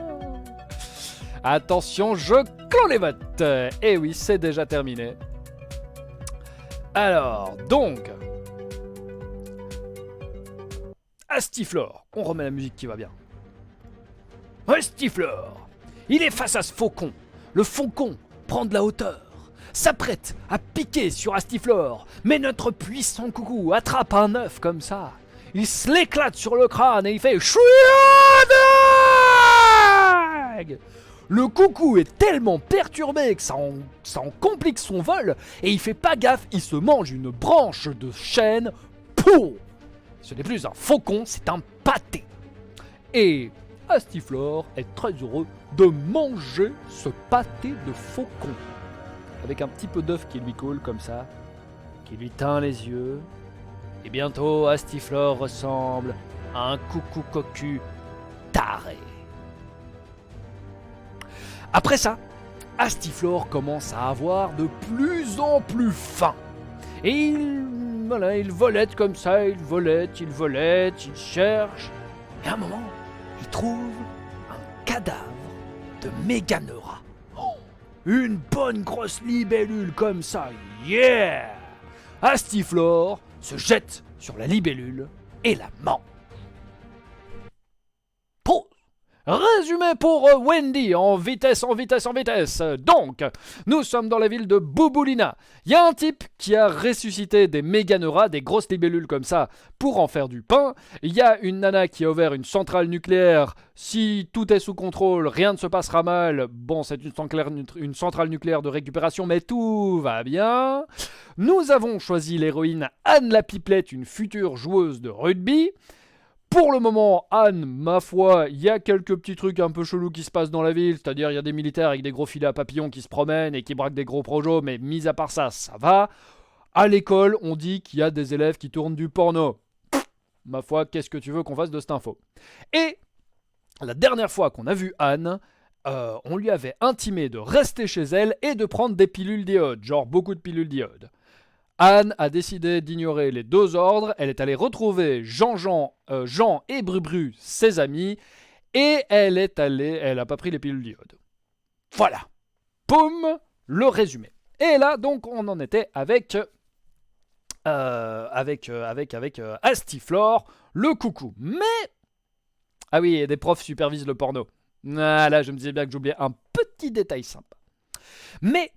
Attention, je clôt les votes. Et oui, c'est déjà terminé. Alors, donc... Astiflore. On remet la musique qui va bien. Astiflore. Il est face à ce faucon. Le faucon prend de la hauteur, s'apprête à piquer sur Astiflore, mais notre puissant coucou attrape un œuf comme ça. Il se l'éclate sur le crâne et il fait chouiadag. Le coucou est tellement perturbé que ça en complique son vol et il fait pas gaffe, il se mange une branche de chêne. Pouh. Ce n'est plus un faucon, c'est un pâté. Et Astiflore est très heureux de manger ce pâté de faucon. Avec un petit peu d'œuf qui lui coule comme ça, qui lui teint les yeux. Et bientôt, Astiflore ressemble à un coucou cocu taré. Après ça, Astiflore commence à avoir de plus en plus faim. Et il volette comme ça, il volette, il cherche. Et à un moment, il trouve un cadavre de Méganeura. Oh, une bonne grosse libellule comme ça, yeah! Astiflore se jette sur la libellule et la mange. Pause. Résumé pour Wendy, en vitesse. Donc, nous sommes dans la ville de Bouboulina. Il y a un type qui a ressuscité des Méganeura, des grosses libellules comme ça, pour en faire du pain. Il y a une nana qui a ouvert une centrale nucléaire. Si tout est sous contrôle, rien ne se passera mal. Bon, c'est une centrale nucléaire de récupération, mais tout va bien. Nous avons choisi l'héroïne Anne la Pipelette, une future joueuse de rugby. Pour le moment, Anne, ma foi, il y a quelques petits trucs un peu chelous qui se passent dans la ville, c'est-à-dire il y a des militaires avec des gros filets à papillons qui se promènent et qui braquent des gros projos, mais mis à part ça, ça va. À l'école, on dit qu'il y a des élèves qui tournent du porno. Ma foi, qu'est-ce que tu veux qu'on fasse de cette info? Et la dernière fois qu'on a vu Anne, on lui avait intimé de rester chez elle et de prendre des pilules d'iode, genre beaucoup de pilules d'iode. Anne a décidé d'ignorer les deux ordres, elle est allée retrouver Jean et Brubru, ses amis, et elle a pas pris les pilules d'iode. Voilà. Poum, le résumé. Et là, donc, on en était avec Astiflore, le coucou. Mais, ah oui, et des profs supervisent le porno. Ah là, je me disais bien que j'oubliais un petit détail sympa. Mais,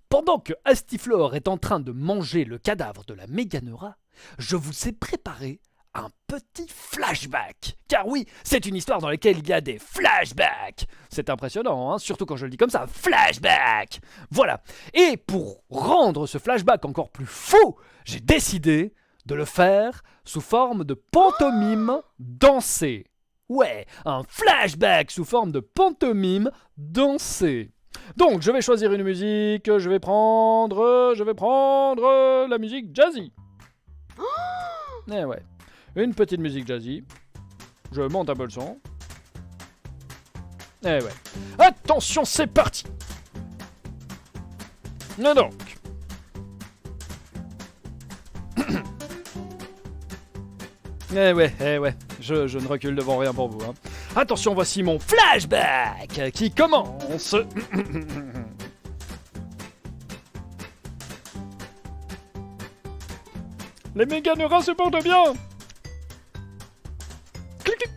pendant que Astiflore est en train de manger le cadavre de la Méganeura, je vous ai préparé un petit flashback. Car oui, c'est une histoire dans laquelle il y a des flashbacks. C'est impressionnant, hein, surtout quand je le dis comme ça, flashback. Voilà. Et pour rendre ce flashback encore plus fou, j'ai décidé de le faire sous forme de pantomime dansée. Ouais, un flashback sous forme de pantomime dansée. Donc, je vais choisir une musique, je vais prendre la musique jazzy. Eh ouais, une petite musique jazzy. Je monte un peu le son. Eh ouais. Attention, c'est parti. Et donc. Eh ouais, je ne recule devant rien pour vous, hein. Attention, voici mon flashback qui commence. Les Méganeura se portent bien. Clic, clic.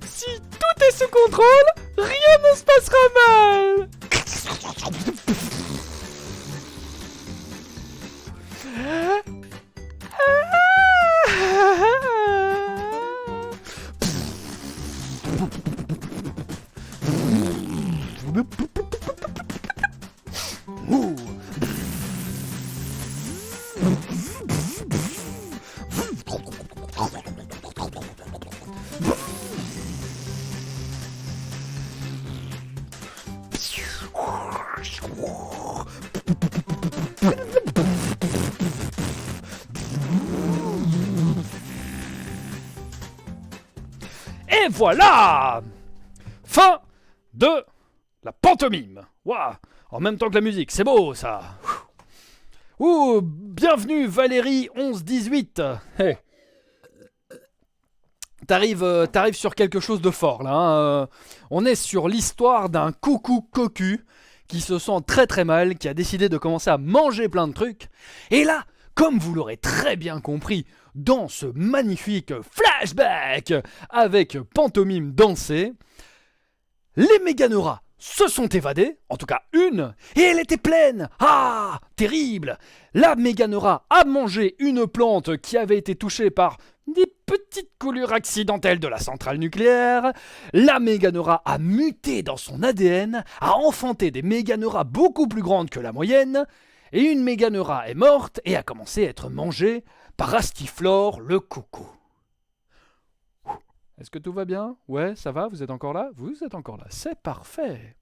Si tout est sous contrôle, rien ne se passera mal. Et voilà! Fin de la pantomime. Waouh! En même temps que la musique, c'est beau ça! Ouh, bienvenue Valérie 1118. Hey. T'arrives sur quelque chose de fort là. Hein. On est sur l'histoire d'un coucou cocu qui se sent très très mal, qui a décidé de commencer à manger plein de trucs. Et là, comme vous l'aurez très bien compris, dans ce magnifique flashback avec pantomime dansée, les Méganeura se sont évadés, en tout cas une, et elle était pleine. Ah, terrible! La Méganeura a mangé une plante qui avait été touchée par des petites coulures accidentelles de la centrale nucléaire. La Méganeura a muté dans son ADN, a enfanté des Méganeura beaucoup plus grandes que la moyenne, et une Méganeura est morte et a commencé à être mangée par Astiflore le coucou. Est-ce que tout va bien? Ouais, ça va? Vous êtes encore là? Vous êtes encore là. C'est parfait.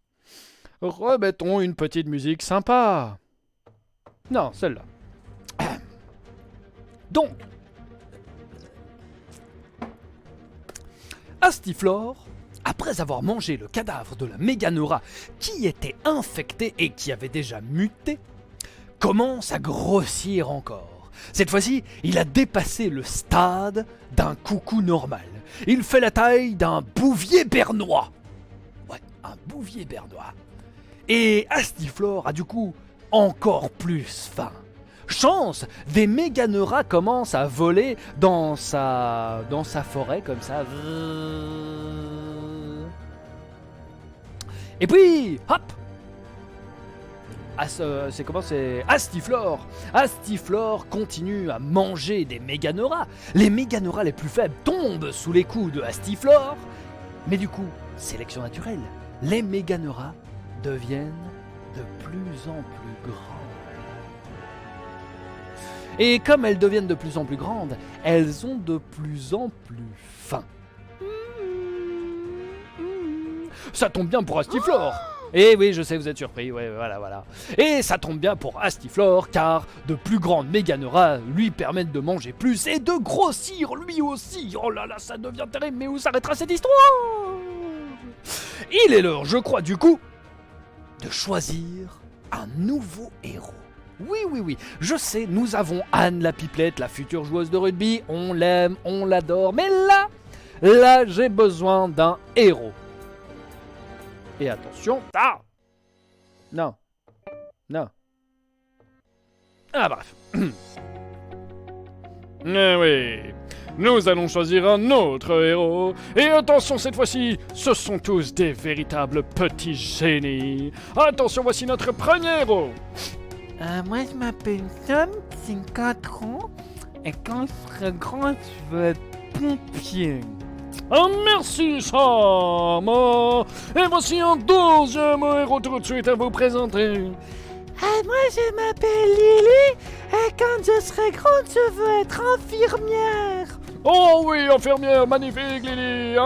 Remettons une petite musique sympa. Non, celle-là. Donc, Astiflore, après avoir mangé le cadavre de la Méganeura qui était infectée et qui avait déjà muté, commence à grossir encore. Cette fois-ci, il a dépassé le stade d'un coucou normal. Il fait la taille d'un bouvier bernois. Ouais, un bouvier bernois. Et Astiflore a du coup encore plus faim. Chance, des Méganeura commencent à voler dans sa forêt comme ça. Et puis, hop! C'est comment c'est Astiflore. Astiflore continue à manger des Méganeura. Les Méganeura les plus faibles tombent sous les coups de Astiflore. Mais du coup, sélection naturelle, les Méganeura deviennent de plus en plus grandes. Et comme elles deviennent de plus en plus grandes, elles ont de plus en plus faim. Ça tombe bien pour Astiflore. Et oui, je sais, vous êtes surpris, ouais, voilà. Et ça tombe bien pour Astiflore, car de plus grandes Méganeura lui permettent de manger plus et de grossir lui aussi. Oh là là, ça devient terrible, mais où s'arrêtera cette histoire? Il est l'heure, je crois, du coup, de choisir un nouveau héros. Oui, je sais, nous avons Anne la Pipelette, la future joueuse de rugby, on l'aime, on l'adore, mais là, j'ai besoin d'un héros. Et attention, non. Ah bref. Eh oui, nous allons choisir un autre héros. Et attention, cette fois-ci, ce sont tous des véritables petits génies. Attention, voici notre premier héros. Moi, je m'appelle Sam, j'ai 4 ans, et quand je serai grand, je veux être pompier. Ah, merci Sam. Et voici un deuxième héros tout de suite à vous présenter. Moi, je m'appelle Lily, et quand je serai grande, je veux être infirmière. Oh oui, infirmière, magnifique Lily,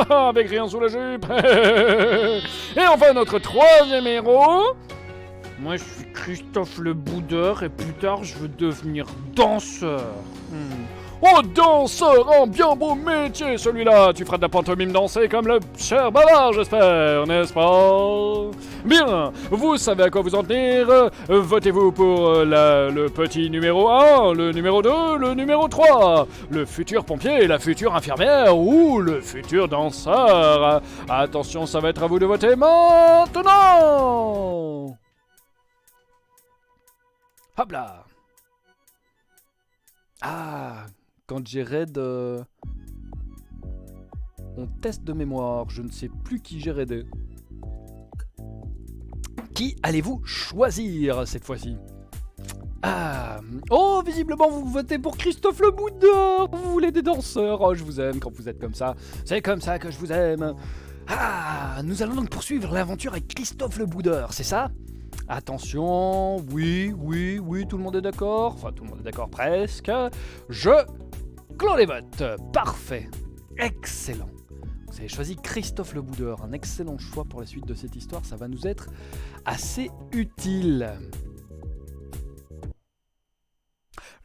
avec rien sous la jupe. Et enfin notre troisième héros. Moi, je suis Christophe le Boudeur, et plus tard, je veux devenir danseur. Oh, danseur, un bien beau métier celui-là. Tu feras de la pantomime dansée comme le cher bavard, j'espère, n'est-ce pas? Bien, vous savez à quoi vous en tenir. Votez-vous pour le petit numéro 1, le numéro 2, le numéro 3, le futur pompier, la future infirmière ou le futur danseur. Attention, ça va être à vous de voter maintenant. Hop là. Ah, quand j'ai raid... On teste de mémoire, je ne sais plus qui j'ai raidé. Qui allez-vous choisir cette fois-ci? Ah, oh, visiblement vous votez pour Christophe le Boudeur. Vous voulez des danseurs. Oh, je vous aime quand vous êtes comme ça. C'est comme ça que je vous aime. Ah, nous allons donc poursuivre l'aventure avec Christophe le Boudeur, c'est ça? Attention, oui, tout le monde est d'accord. Enfin, tout le monde est d'accord presque. Je clôt les votes. Parfait. Excellent. Vous avez choisi Christophe le Boudeur, un excellent choix pour la suite de cette histoire, ça va nous être assez utile.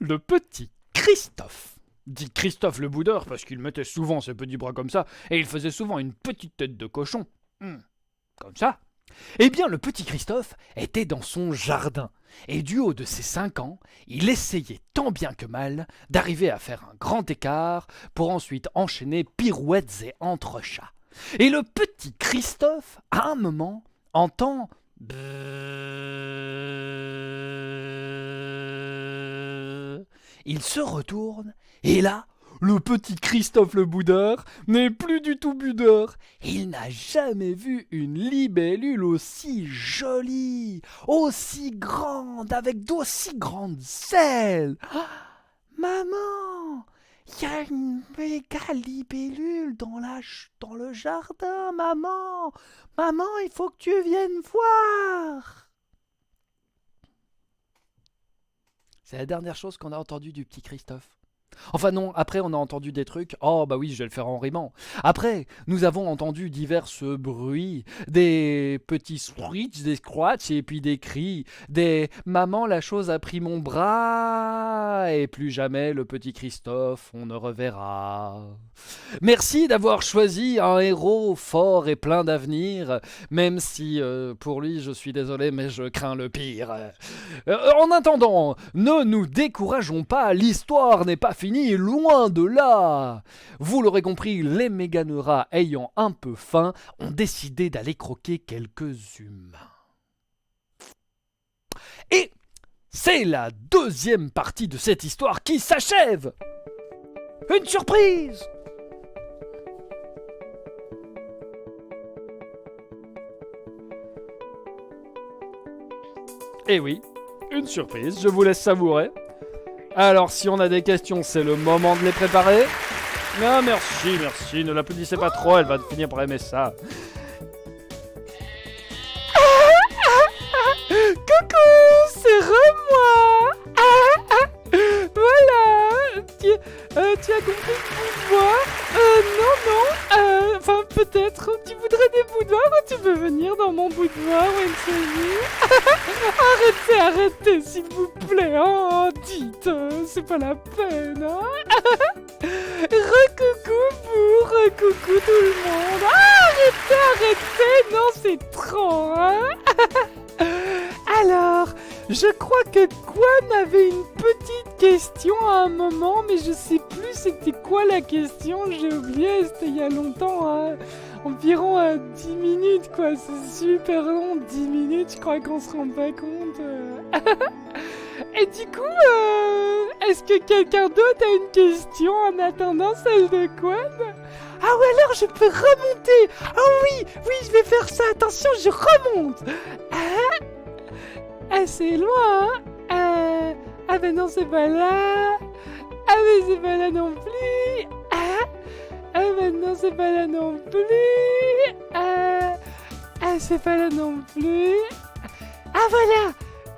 Le petit Christophe, dit Christophe le Boudeur parce qu'il mettait souvent ses petits bras comme ça, et il faisait souvent une petite tête de cochon, comme ça. Eh bien, le petit Christophe était dans son jardin, et du haut de ses 5 ans, il essayait tant bien que mal d'arriver à faire un grand écart pour ensuite enchaîner pirouettes et entrechats. Et le petit Christophe, à un moment, entend il se retourne, et là, le petit Christophe le Boudeur n'est plus du tout Boudeur. Il n'a jamais vu une libellule aussi jolie, aussi grande, avec d'aussi grandes ailes. Ah, maman, il y a une méga libellule dans le jardin, maman. Maman, il faut que tu viennes voir. C'est la dernière chose qu'on a entendue du petit Christophe. Enfin non, après on a entendu des trucs, oh bah oui je vais le faire en rimant. Après, nous avons entendu divers bruits, des petits switch, des scratchs et puis des cris, des « Maman la chose a pris mon bras » et plus jamais le petit Christophe on ne reverra. Merci d'avoir choisi un héros fort et plein d'avenir, même si pour lui je suis désolé mais je crains le pire. En attendant, ne nous décourageons pas, l'histoire n'est pas finie, loin de là. Vous l'aurez compris, les méganeurats ayant un peu faim ont décidé d'aller croquer quelques humains. Et c'est la deuxième partie de cette histoire qui s'achève. Une surprise! Eh oui, une surprise, je vous laisse savourer. Alors si on a des questions, c'est le moment de les préparer. Ah merci, ne l'applaudissez pas trop, elle va finir par aimer ça. Coucou, c'est moi. Voilà. Tu as compris le boudoir? Non. Enfin, peut-être. Tu voudrais des boudoirs ou tu peux venir dans mon boudoir, Wensley? Arrêtez, s'il vous plaît. Oh, dites, c'est pas la peine. Hein. Recoucou vous, recoucou tout le monde. Arrêtez. Non, c'est trop. Hein. Alors, je crois que Quan avait une petite question à un moment, mais je sais plus c'était quoi la question, j'ai oublié, c'était il y a longtemps, hein. Environ 10 minutes quoi, c'est super long, 10 minutes, je crois qu'on se rend pas compte. Et du coup, est-ce que quelqu'un d'autre a une question en attendant celle de Quan? Ah ouais, alors je peux remonter. Oh oui, je vais faire ça, attention, je remonte. C'est loin, hein. Ah ben non, c'est pas là. Ah mais c'est pas là non plus. Ah ben non, c'est pas là non plus. C'est pas là non plus. Ah voilà.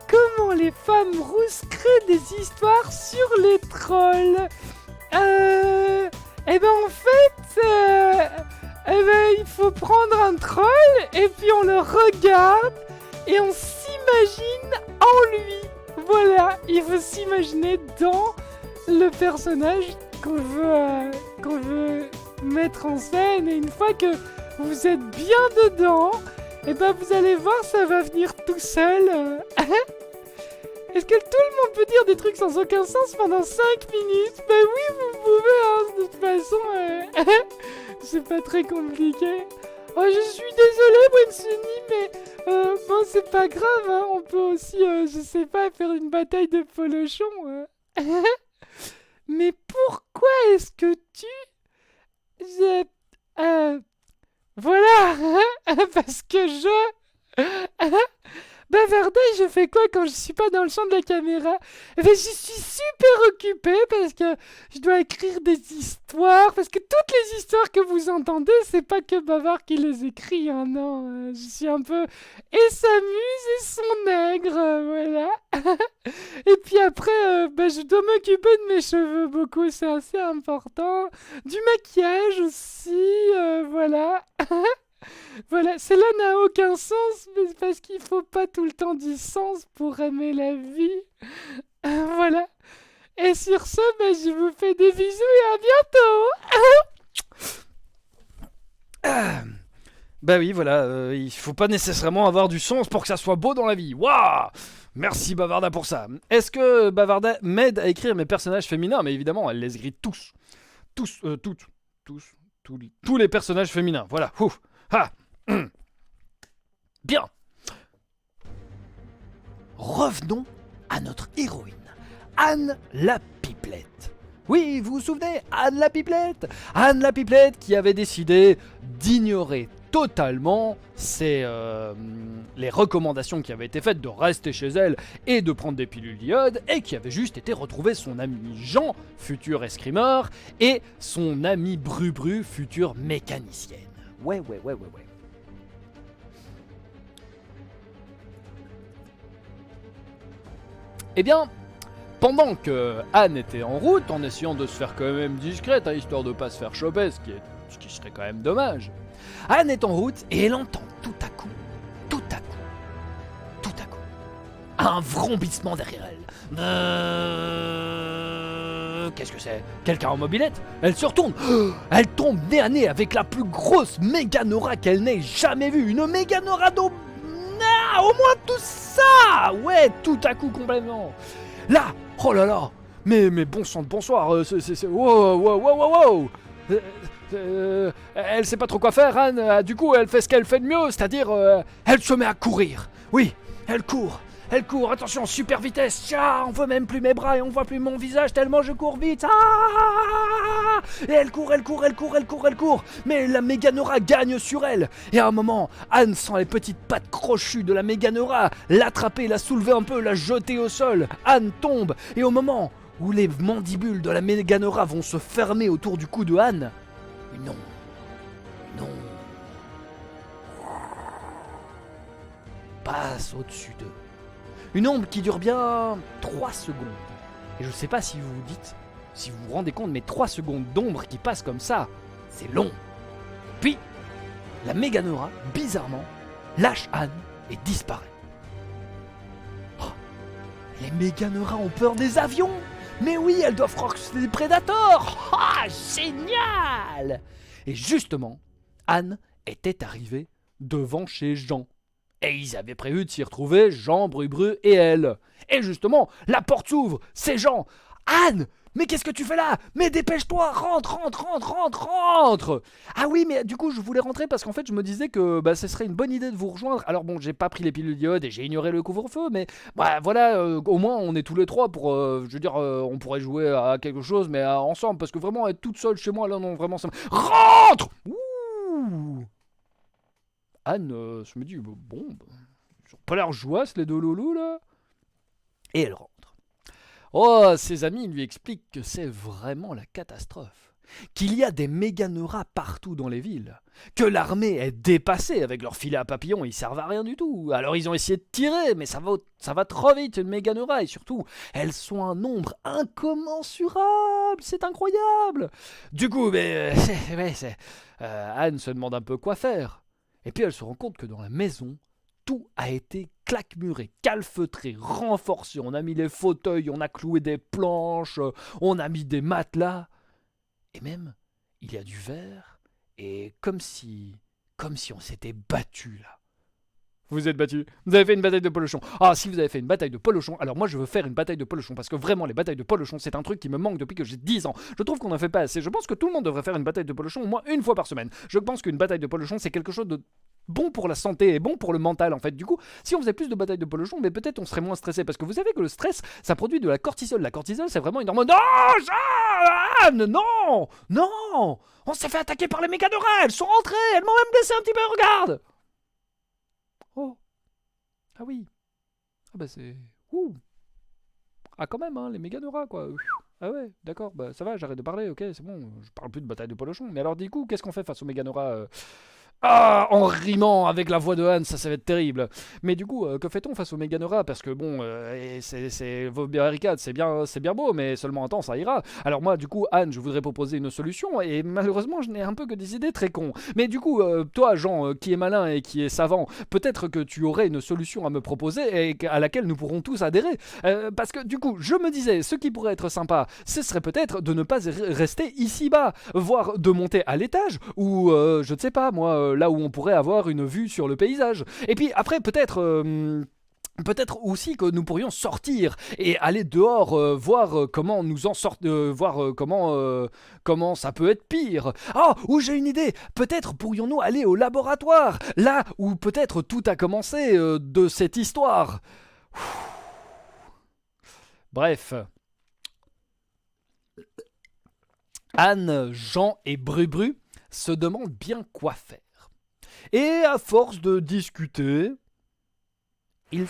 Comment les femmes rousses créent des histoires sur les trolls. Eh ben en fait, il faut prendre un troll et puis on le regarde et on s'imagine en lui. Voilà, il faut s'imaginer dans le personnage qu'on veut mettre en scène. Et une fois que vous êtes bien dedans, et ben vous allez voir, ça va venir tout seul. Est-ce que tout le monde peut dire des trucs sans aucun sens pendant 5 minutes? Ben oui, vous pouvez, hein, de toute façon, c'est pas très compliqué. Oh, je suis désolée, Wensley, mais bon, c'est pas grave, hein, on peut aussi, je sais pas, faire une bataille de polochons. Mais pourquoi est-ce que voilà, parce que Bavardage, je fais quoi quand je suis pas dans le champ de la caméra? Eh ben, je suis super occupée parce que je dois écrire des histoires. Parce que toutes les histoires que vous entendez, c'est pas que Bavard qui les écrit, hein, non. Je suis un peu et sa muse et son nègre, voilà. Et puis après, je dois m'occuper de mes cheveux beaucoup, c'est assez important. Du maquillage aussi, voilà. Voilà, cela n'a aucun sens, mais parce qu'il faut pas tout le temps du sens pour aimer la vie. Voilà. Et sur ce, je vous fais des bisous et à bientôt. Bah oui, voilà, il faut pas nécessairement avoir du sens pour que ça soit beau dans la vie. Waouh! Merci Bavarda pour ça. Est-ce que Bavarda m'aide à écrire mes personnages féminins? Mais évidemment, elle les écrit tous. Tous, tous les personnages féminins. Voilà. Ouf. Ah. Bien. Revenons à notre héroïne, Anne la Pipelette. Oui, vous vous souvenez, Anne la Pipelette? Anne la Pipelette qui avait décidé d'ignorer totalement les recommandations qui avaient été faites de rester chez elle et de prendre des pilules d'iode, et qui avait juste été retrouver son ami Jean, futur escrimeur, et son ami Bru-Bru, future mécanicienne. Ouais. Eh bien, pendant que Anne était en route, en essayant de se faire quand même discrète, histoire de pas se faire choper, ce qui serait quand même dommage, Anne est en route et elle entend tout à coup, un vrombissement derrière elle. Qu'est-ce que c'est? Quelqu'un en mobilette? Elle se retourne. Elle tombe nez à nez avec la plus grosse Méganora qu'elle n'ait jamais vue. Une Méganora d'eau... au moins tout ça. Ouais, tout à coup complètement. Là, oh là là. Mais bon sang de bonsoir. Wow. Elle sait pas trop quoi faire, Anne. Du coup, elle fait ce qu'elle fait de mieux, c'est-à-dire, elle se met à courir. Oui, elle court. Attention, super vitesse. Tiens, on voit même plus mes bras et on voit plus mon visage tellement je cours vite. Ah! Et elle court. Mais la Méganora gagne sur elle. Et à un moment, Anne sent les petites pattes crochues de la Méganora l'attraper, la soulever un peu, la jeter au sol. Anne tombe. Et au moment où les mandibules de la Méganora vont se fermer autour du cou de Anne, une ombre passe au-dessus d'eux. Une ombre qui dure bien 3 secondes. Et je sais pas si vous vous dites, si vous vous rendez compte, mais 3 secondes d'ombre qui passent comme ça, c'est long. Puis, la Méganora, bizarrement, lâche Anne et disparaît. Oh, les Méganoras ont peur des avions. Mais oui, elles doivent croire que c'est des prédateurs. Ah, génial! Et justement, Anne était arrivée devant chez Jean. Et ils avaient prévu de s'y retrouver, Jean, Bru-Bru et elle. Et justement, la porte s'ouvre, c'est Jean. Anne, mais qu'est-ce que tu fais là? Mais dépêche-toi, rentre. Ah oui, mais du coup, je voulais rentrer parce qu'en fait, je me disais que ce serait une bonne idée de vous rejoindre. Alors bon, j'ai pas pris les pilules d'iode et j'ai ignoré le couvre-feu, mais voilà, au moins on est tous les trois pour, on pourrait jouer à quelque chose, mais ensemble, parce que vraiment être toute seule chez moi, là, non, vraiment, ça me... Rentre! Ouh! Anne se me dit, bon, ils ont pas l'air jouasses les deux loulous là. Et elle rentre. Oh, ses amis lui expliquent que c'est vraiment la catastrophe. Qu'il y a des Méganoras partout dans les villes. Que l'armée est dépassée avec leurs filets à papillons, ils servent à rien du tout. Alors ils ont essayé de tirer, mais ça va trop vite une Méganora. Et surtout, elles sont un nombre incommensurable. C'est incroyable. Du coup, Anne se demande un peu quoi faire. Et puis elle se rend compte que dans la maison, tout a été claquemuré, calfeutré, renforcé. On a mis les fauteuils, on a cloué des planches, on a mis des matelas. Et même, il y a du verre, et comme si on s'était battu là. Vous êtes battus. Vous avez fait une bataille de polochon. Ah, si vous avez fait une bataille de polochon, alors moi je veux faire une bataille de polochon, parce que vraiment les batailles de polochon, c'est un truc qui me manque depuis que j'ai 10 ans. Je trouve qu'on en fait pas assez. Je pense que tout le monde devrait faire une bataille de polochon au moins une fois par semaine. Je pense qu'une bataille de polochon, c'est quelque chose de bon pour la santé et bon pour le mental en fait. Du coup, si on faisait plus de batailles de polochon, mais peut-être on serait moins stressé, parce que vous savez que le stress, ça produit de la cortisol. La cortisol, c'est vraiment une hormone. Non, Jeanne, non, on s'est fait attaquer par les Méganoras. Elles sont rentrées. Elles m'ont même blessé un petit peu. Regarde. Oh. Ah oui. Ah bah c'est... Ouh. Ah quand même, hein, les Méganoras, quoi. Ah ouais, d'accord, ça va, j'arrête de parler, ok, c'est bon, je parle plus de bataille de polochon. Mais alors du coup, qu'est-ce qu'on fait face aux Méganoras Ah, en rimant avec la voix de Han, ça va être terrible. Mais du coup, que fait-on face au Meganora? Parce que bon, vos barricades, c'est bien beau, mais seulement un temps, ça ira. Alors moi, du coup, Han, je voudrais proposer une solution, et malheureusement, je n'ai un peu que des idées très cons. Mais du coup, toi, Jean, qui est malin et qui est savant, peut-être que tu aurais une solution à me proposer et à laquelle nous pourrons tous adhérer. Parce que du coup, je me disais, ce qui pourrait être sympa, ce serait peut-être de ne pas rester ici-bas, voire de monter à l'étage, ou je ne sais pas, moi, là où on pourrait avoir une vue sur le paysage. Et puis après, peut-être aussi que nous pourrions sortir et aller dehors, voir comment nous en sortir, voir comment ça peut être pire. Ah, ou j'ai une idée. Peut-être pourrions-nous aller au laboratoire, là où peut-être tout a commencé de cette histoire. Bref. Anne, Jean et Brubru se demandent bien quoi faire. Et à force de discuter, ils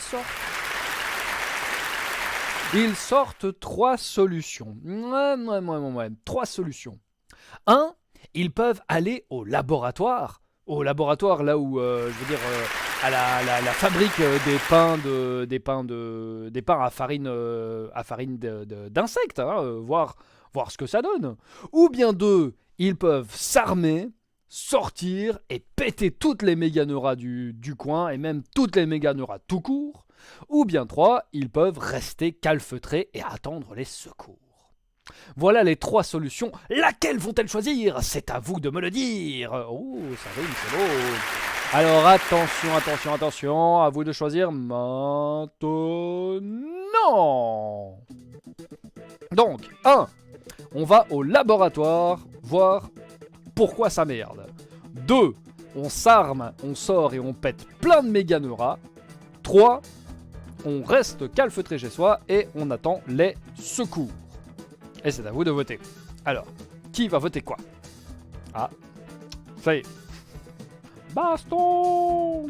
sortent 3 solutions. Ouais, 3 solutions. 1, ils peuvent aller au laboratoire. Au laboratoire, là où, je veux dire, à la fabrique des pains à farine d'insectes, hein, voir ce que ça donne. Ou bien 2, ils peuvent s'armer, sortir et péter toutes les méganeras du coin et même toutes les méganeras tout court. Ou bien 3, ils peuvent rester calfeutrés et attendre les secours. Voilà les 3 solutions. Laquelle vont-elles choisir? C'est à vous de me le dire. Oh, ça rime, c'est beau. Alors attention, à vous de choisir maintenant. Donc, 1, on va au laboratoire voir pourquoi ça merde. 2, on s'arme, on sort et on pète plein de méganeras. 3, on reste calfeutré chez soi et on attend les secours. Et c'est à vous de voter. Alors, qui va voter quoi? Ah, ça y est. Baston.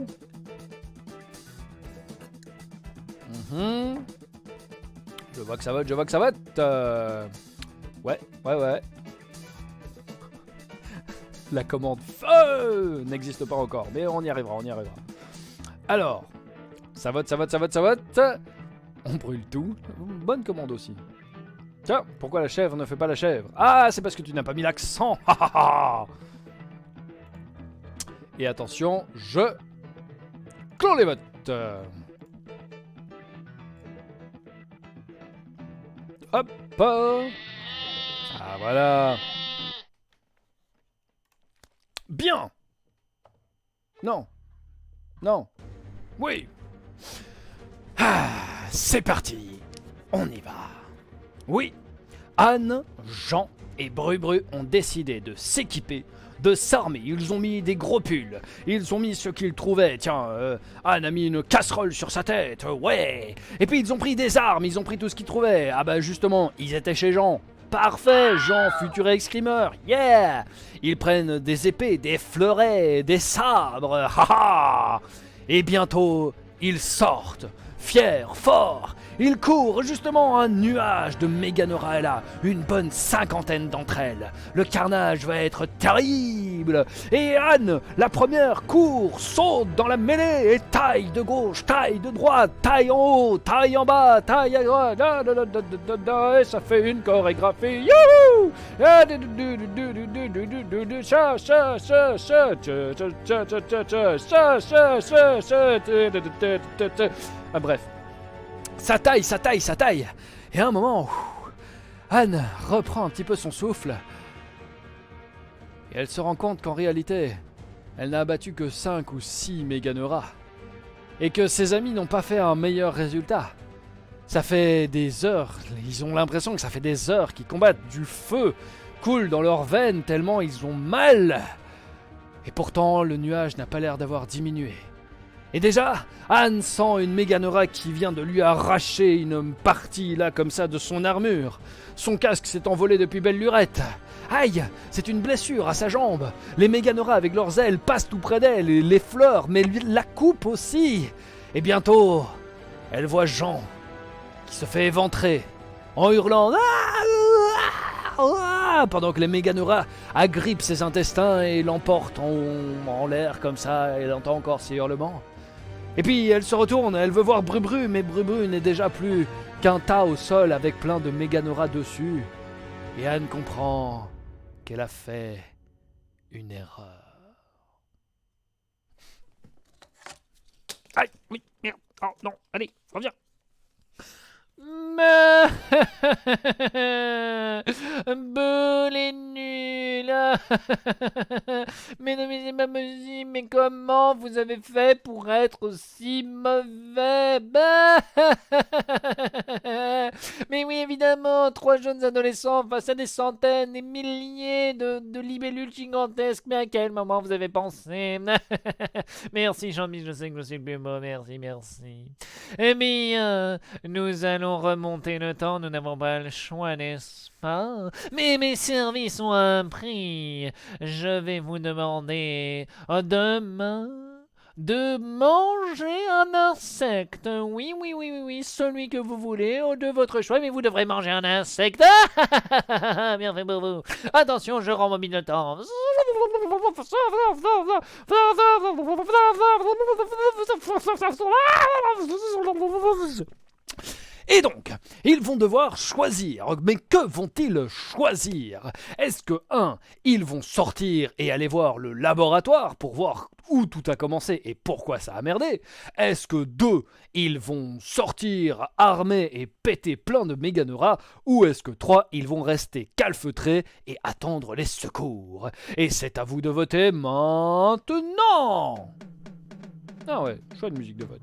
Je vois que ça vote. Ouais. La commande feu n'existe pas encore, mais on y arrivera. Alors, ça vote. On brûle tout. Bonne commande aussi. Tiens, pourquoi la chèvre ne fait pas la chèvre? Ah, c'est parce que tu n'as pas mis l'accent. Et attention, je clôt les votes. Hop. Ah, voilà. Bien. Non. Oui. Ah, c'est parti. On y va. Oui. Anne, Jean et Brubru ont décidé de s'équiper, de s'armer. Ils ont mis des gros pulls. Ils ont mis ce qu'ils trouvaient. Tiens, Anne a mis une casserole sur sa tête. Ouais. Et puis ils ont pris des armes. Ils ont pris tout ce qu'ils trouvaient. Ah bah justement, ils étaient chez Jean. Parfait, Jean, futur escrimeur, yeah! Ils prennent des épées, des fleurets, des sabres, haha! Et bientôt, ils sortent, fiers, forts. Ils courent, justement, un nuage de méganeras est là, une bonne 50aine d'entre elles. Le carnage va être terrible. Et Anne, la première, court, saute dans la mêlée et taille de gauche, taille de droite, taille en haut, taille en bas, taille à droite, et ça fait une chorégraphie. Youhou! Ah, bref. Ça taille. Et à un moment, Anne reprend un petit peu son souffle. Et elle se rend compte qu'en réalité, elle n'a abattu que 5 ou 6 méganeras. Et que ses amis n'ont pas fait un meilleur résultat. Ça fait des heures, ils ont l'impression que ça fait des heures qu'ils combattent. Du feu coule dans leurs veines tellement ils ont mal. Et pourtant, le nuage n'a pas l'air d'avoir diminué. Et déjà, Anne sent une méganera qui vient de lui arracher une partie, là, comme ça, de son armure. Son casque s'est envolé depuis belle lurette. Aïe, c'est une blessure à sa jambe. Les méganeras, avec leurs ailes, passent tout près d'elle et les fleurent, mais la coupent aussi. Et bientôt, elle voit Jean, qui se fait éventrer, en hurlant « Ah !» pendant que les méganeuras agrippent ses intestins et l'emportent en l'air comme ça, elle entend encore ses hurlements. Et puis elle se retourne, elle veut voir Brubru, mais Brubru n'est déjà plus qu'un tas au sol avec plein de méganeuras dessus. Et Anne comprend qu'elle a fait une erreur. Aïe, oui, merde, oh non, allez, reviens. Boule est nul. Mais non, mais c'est pas possible. Mais comment vous avez fait pour être aussi mauvais? Mais oui, évidemment, 3 jeunes adolescents face à des centaines, des milliers de libellules gigantesques. Mais à quel moment vous avez pensé? Merci Jean-Michel, je sais que je suis le plus beau. Merci, merci. Eh bien, nous allons remonter le temps, nous n'avons pas le choix, n'est-ce pas? Mais mes services ont un prix. Je vais vous demander demain de manger un insecte. Oui, oui, oui, oui, oui, celui que vous voulez, de votre choix, mais vous devrez manger un insecte. Bien fait pour vous. Attention, je rembobine le temps. Et donc, ils vont devoir choisir. Mais que vont-ils choisir? Est-ce que 1. Ils vont sortir et aller voir le laboratoire pour voir où tout a commencé et pourquoi ça a merdé? Est-ce que 2. Ils vont sortir armés et péter plein de méganeuras? Ou est-ce que 3. Ils vont rester calfeutrés et attendre les secours? Et c'est à vous de voter maintenant. Ah ouais, choix de musique de vote.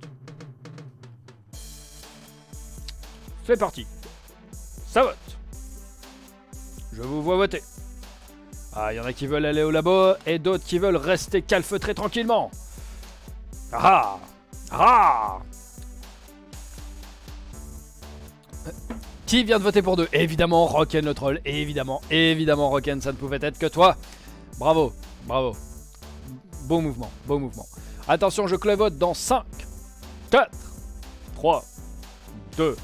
C'est parti. Ça vote. Je vous vois voter. Ah, il y en a qui veulent aller au labo et d'autres qui veulent rester calfeutrés tranquillement. Ah ah. Qui vient de voter pour 2? Évidemment, Rocken le troll. Évidemment, Rocken, ça ne pouvait être que toi. Bravo, bravo. Beau mouvement, beau mouvement. Attention, je clôt vote dans 5, 4, 3, 2,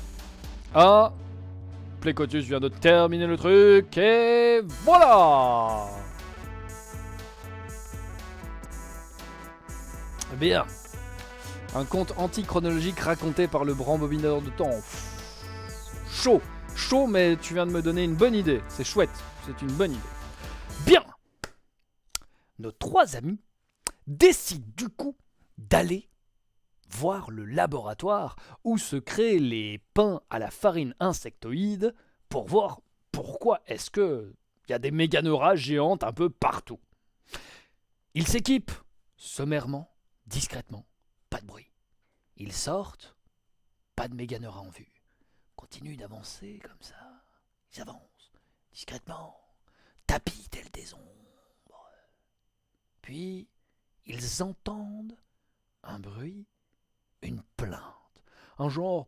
1. Plécotus vient de terminer le truc et voilà. Bien. Un conte anti-chronologique raconté par le rembobineur de temps. Chaud. Chaud, mais tu viens de me donner une bonne idée. C'est chouette. C'est une bonne idée. Bien. Nos 3 amis décident du coup d'aller voir le laboratoire où se créent les pains à la farine insectoïde pour voir pourquoi est-ce que y a des méganeuras géantes un peu partout. Ils s'équipent sommairement, discrètement, pas de bruit. Ils sortent, pas de méganeuras en vue. Continuent d'avancer comme ça. Ils avancent discrètement, tapis tels des ombres. Puis ils entendent un bruit, une plainte, un genre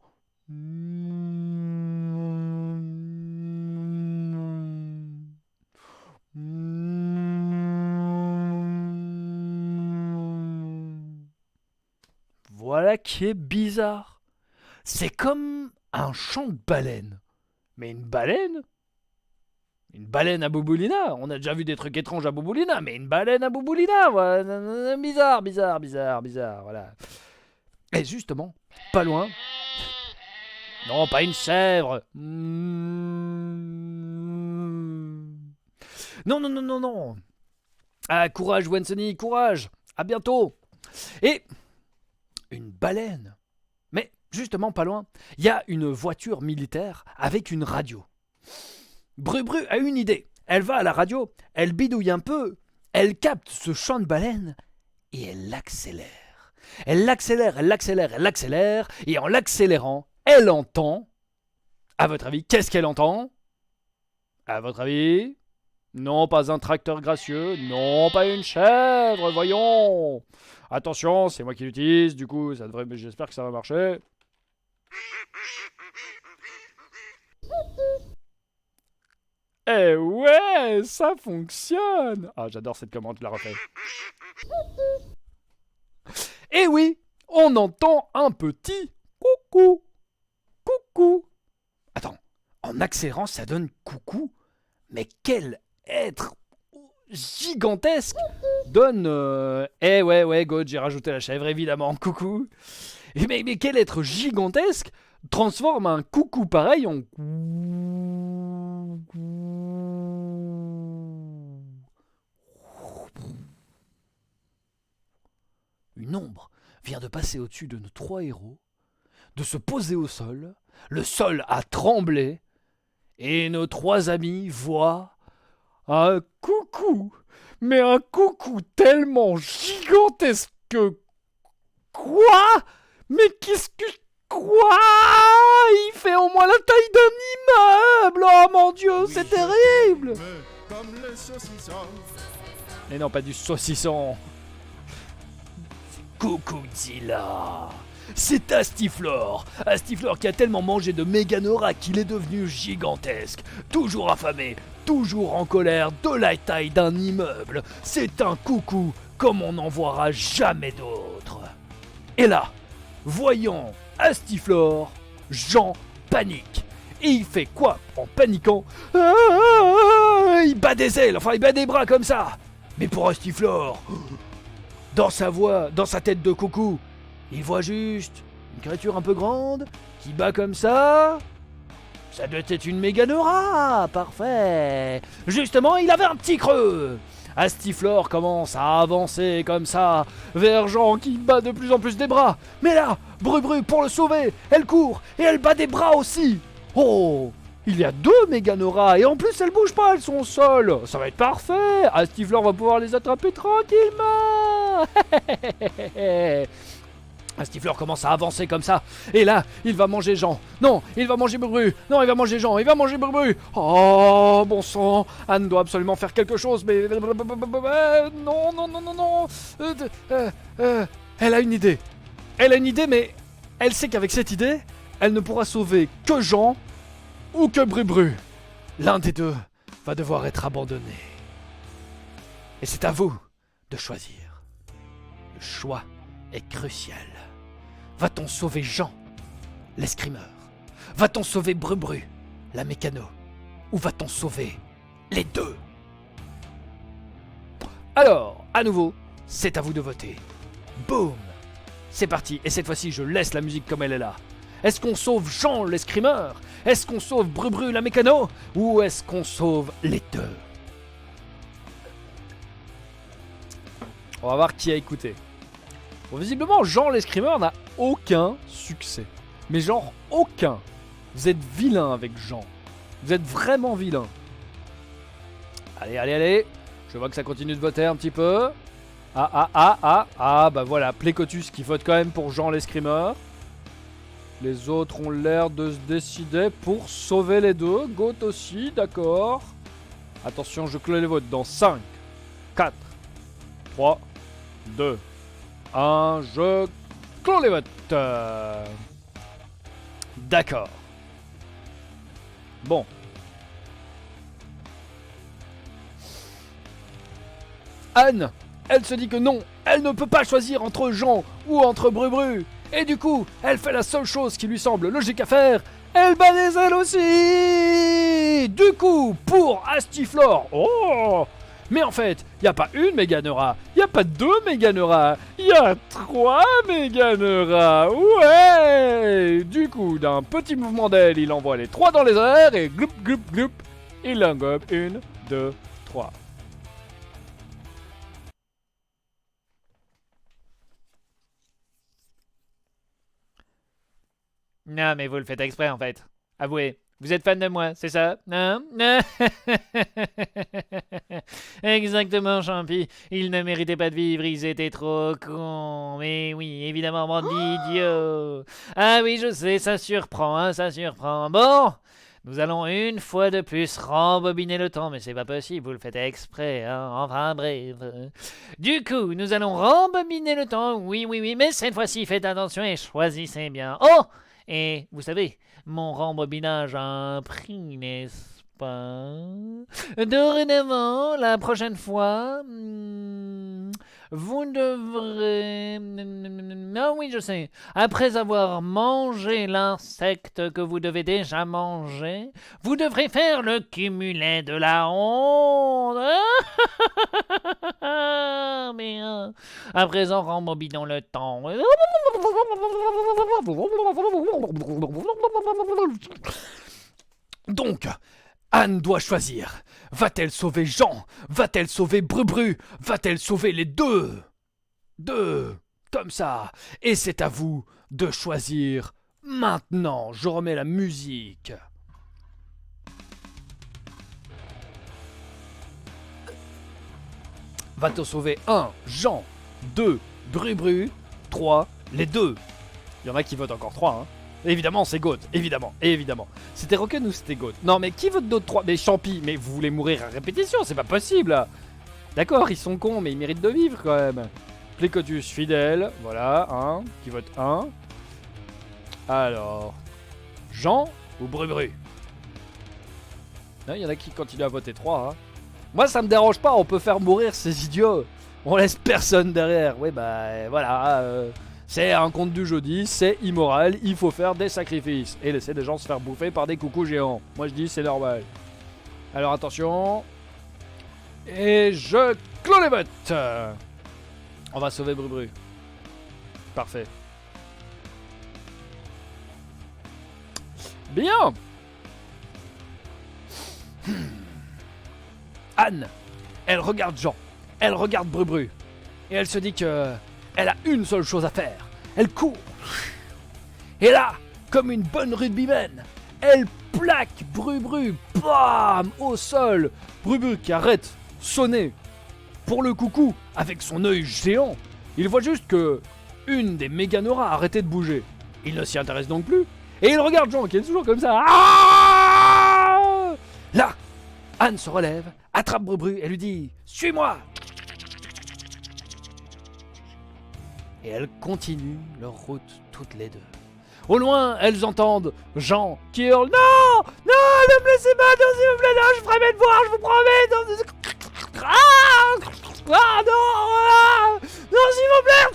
voilà qui est bizarre. C'est comme un chant de baleine. Mais une baleine? Une baleine à Bouboulina? On a déjà vu des trucs étranges à Bouboulina, mais une baleine à Bouboulina, voilà. Bizarre, voilà. Et justement, pas loin... Non, pas une chèvre. Non. Ah, courage, Wensony, courage. À bientôt. Et une baleine. Mais justement, pas loin, il y a une voiture militaire avec une radio. Brubru a une idée. Elle va à la radio, elle bidouille un peu, elle capte ce chant de baleine et elle l'accélère. Elle l'accélère, et en l'accélérant, elle entend... À votre avis, qu'est-ce qu'elle entend? À votre avis? Non, pas un tracteur gracieux, non, pas une chèvre, voyons. Attention, c'est moi qui l'utilise, du coup, ça devrait... j'espère que ça va marcher. Eh ouais, ça fonctionne. Ah, j'adore cette commande, je la refais. Eh oui, on entend un petit coucou. Coucou. Attends, en accélérant, ça donne coucou. Mais quel être gigantesque donne... ouais, God, j'ai rajouté la chèvre, évidemment, coucou. Mais quel être gigantesque transforme un coucou pareil en... Une ombre vient de passer au-dessus de nos trois héros, de se poser au sol, le sol a tremblé, et nos trois amis voient un coucou, mais un coucou tellement gigantesque que... Quoi? Mais qu'est-ce que... Quoi? Il fait au moins la taille d'un immeuble! Oh mon Dieu, c'est terrible! Comme le saucisson. Mais non, pas du saucisson. Coucoudzilla. C'est Astiflore. Astiflore qui a tellement mangé de Méganora qu'il est devenu gigantesque. Toujours affamé, toujours en colère, de la taille d'un immeuble. C'est un coucou comme on n'en verra jamais d'autre. Et là, voyant Astiflore, Jean panique. Et il fait quoi en paniquant? Il bat des ailes, enfin il bat des bras comme ça. Mais pour Astiflore, dans sa voix, dans sa tête de coucou, il voit juste une créature un peu grande qui bat comme ça. Ça doit être une Méganora, parfait. Justement, il avait un petit creux. Astiflore commence à avancer comme ça vers Jean qui bat de plus en plus des bras. Mais là, Brubru, pour le sauver, elle court et elle bat des bras aussi. Oh, il y a deux Méganora et en plus elles bougent pas, elles sont au sol. Ça va être parfait. Astiflore va pouvoir les attraper tranquillement. Astiflore commence à avancer comme ça. Et là, il va manger Jean. Non, il va manger Brubru. Non, il va manger Jean. Il va manger Brubru. Oh, bon sang. Anne doit absolument faire quelque chose, mais... Non. Elle a une idée. Elle a une idée, mais elle sait qu'avec cette idée, elle ne pourra sauver que Jean ou que Brubru. L'un des deux va devoir être abandonné. Et c'est à vous de choisir. Le choix est crucial. Va-t-on sauver Jean, l'escrimeur? Va-t-on sauver Brubru, la mécano? Ou va-t-on sauver les deux? Alors, à nouveau, c'est à vous de voter. Boum! C'est parti, et cette fois-ci, je laisse la musique comme elle est là. Est-ce qu'on sauve Jean, l'escrimeur? Est-ce qu'on sauve Brubru, la mécano? Ou est-ce qu'on sauve les deux? On va voir qui a écouté. Bon, visiblement, Jean l'escrimeur n'a aucun succès. Mais genre, aucun. Vous êtes vilain avec Jean. Vous êtes vraiment vilain. Allez. Je vois que ça continue de voter un petit peu. Bah voilà, Plécotus qui vote quand même pour Jean l'escrimeur. Les autres ont l'air de se décider pour sauver les deux. Goat aussi, d'accord. Attention, je clôt les votes dans 5, 4, 3, 2, 1, je clôt les votes. D'accord. Bon. Anne, elle se dit que non, elle ne peut pas choisir entre Jean ou entre Brubru. Et du coup, elle fait la seule chose qui lui semble logique à faire. Elle bat des ailes aussi. Du coup, pour Astiflore, oh, mais en fait, il n'y a pas une Méganora, il n'y a pas deux Méganora, il y a 3 Méganora. Ouais. Du coup, d'un petit mouvement d'aile, il envoie les 3 dans les airs et gloup, gloup, gloup, il engobe 1, 2, 3. Non, mais vous le faites exprès en fait. Avouez, vous êtes fan de moi, c'est ça? Non? Exactement, Champi. Il ne méritait pas de vivre, ils étaient trop cons. Mais oui, évidemment, bande d'idiots. Ah oui, je sais, ça surprend, hein, ça surprend. Bon, nous allons une fois de plus rembobiner le temps, mais c'est pas possible, vous le faites exprès, hein. Enfin bref. Du coup, nous allons rembobiner le temps, oui, mais cette fois-ci, faites attention et choisissez bien. Oh! Et vous savez, mon rembobinage a un prix, n'est-ce pas? Dorénavant, la prochaine fois, vous devrez... Ah oui, je sais. Après avoir mangé l'insecte que vous devez déjà manger, vous devrez faire le cumulet de la honte. Mais à présent, rembobinons le temps. Donc, Anne doit choisir. Va-t-elle sauver Jean? Va-t-elle sauver Brubru? Va-t-elle sauver les deux? Comme ça. Et c'est à vous de choisir maintenant. Je remets la musique. Va-t-elle sauver 1, Jean? 2, Brubru? 3, les deux? Il y en a qui votent encore 3, hein. Évidemment, c'est Goat, évidemment. C'était Rocken ou c'était Goat? Non, mais qui vote d'autres 3? Mais Champi, mais vous voulez mourir à répétition, c'est pas possible. D'accord, ils sont cons, mais ils méritent de vivre quand même. Plicotus fidèle, voilà, qui vote 1. Alors, Jean ou Brubru? Il y en a qui continuent à voter 3. Hein. Moi, ça me dérange pas, on peut faire mourir ces idiots. On laisse personne derrière. Oui, bah voilà. C'est un conte du jeudi, c'est immoral, il faut faire des sacrifices. Et laisser des gens se faire bouffer par des coucous géants. Moi, je dis, c'est normal. Alors, attention. Et je clôt les votes. On va sauver Brubru. Parfait. Bien. Anne, elle regarde Jean, elle regarde Brubru, et elle se dit que elle a une seule chose à faire. Elle court. Et là, comme une bonne rugbyman, elle plaque Brubru, bam, au sol. Brubru qui arrête sonner pour le coucou avec son œil géant. Il voit juste que une des Méganoras a arrêté de bouger. Il ne s'y intéresse donc plus. Et il regarde Jean qui est toujours comme ça. Ah! Là, Anne se relève, attrape Brubru et lui dit « Suis-moi !» Et elles continuent leur route toutes les deux. Au loin, elles entendent Jean qui hurle « Non! Non! Ne me laissez pas! Non, s'il vous plaît! Non, je ferai mes devoirs, je vous promets! Non, ah non! Ah, non, s'il vous plaît!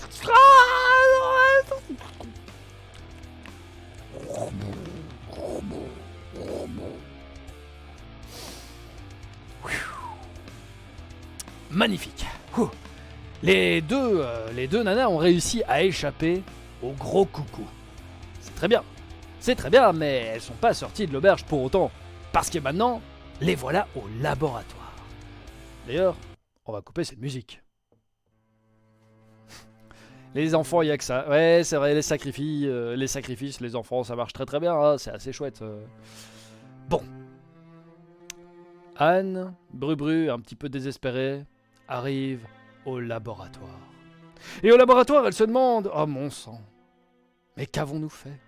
Magnifique. Les deux nanas ont réussi à échapper au gros coucou. C'est très bien, mais elles sont pas sorties de l'auberge pour autant, parce que maintenant, les voilà au laboratoire. D'ailleurs, on va couper cette musique. Les enfants, il n'y a que ça. Ouais, c'est vrai, les sacrifices, les enfants, ça marche très très bien, hein, c'est assez chouette. Bon. Anne, Brubru, un petit peu désespérée, arrive au laboratoire. Et au laboratoire, elle se demande, oh mon sang, mais qu'avons-nous fait?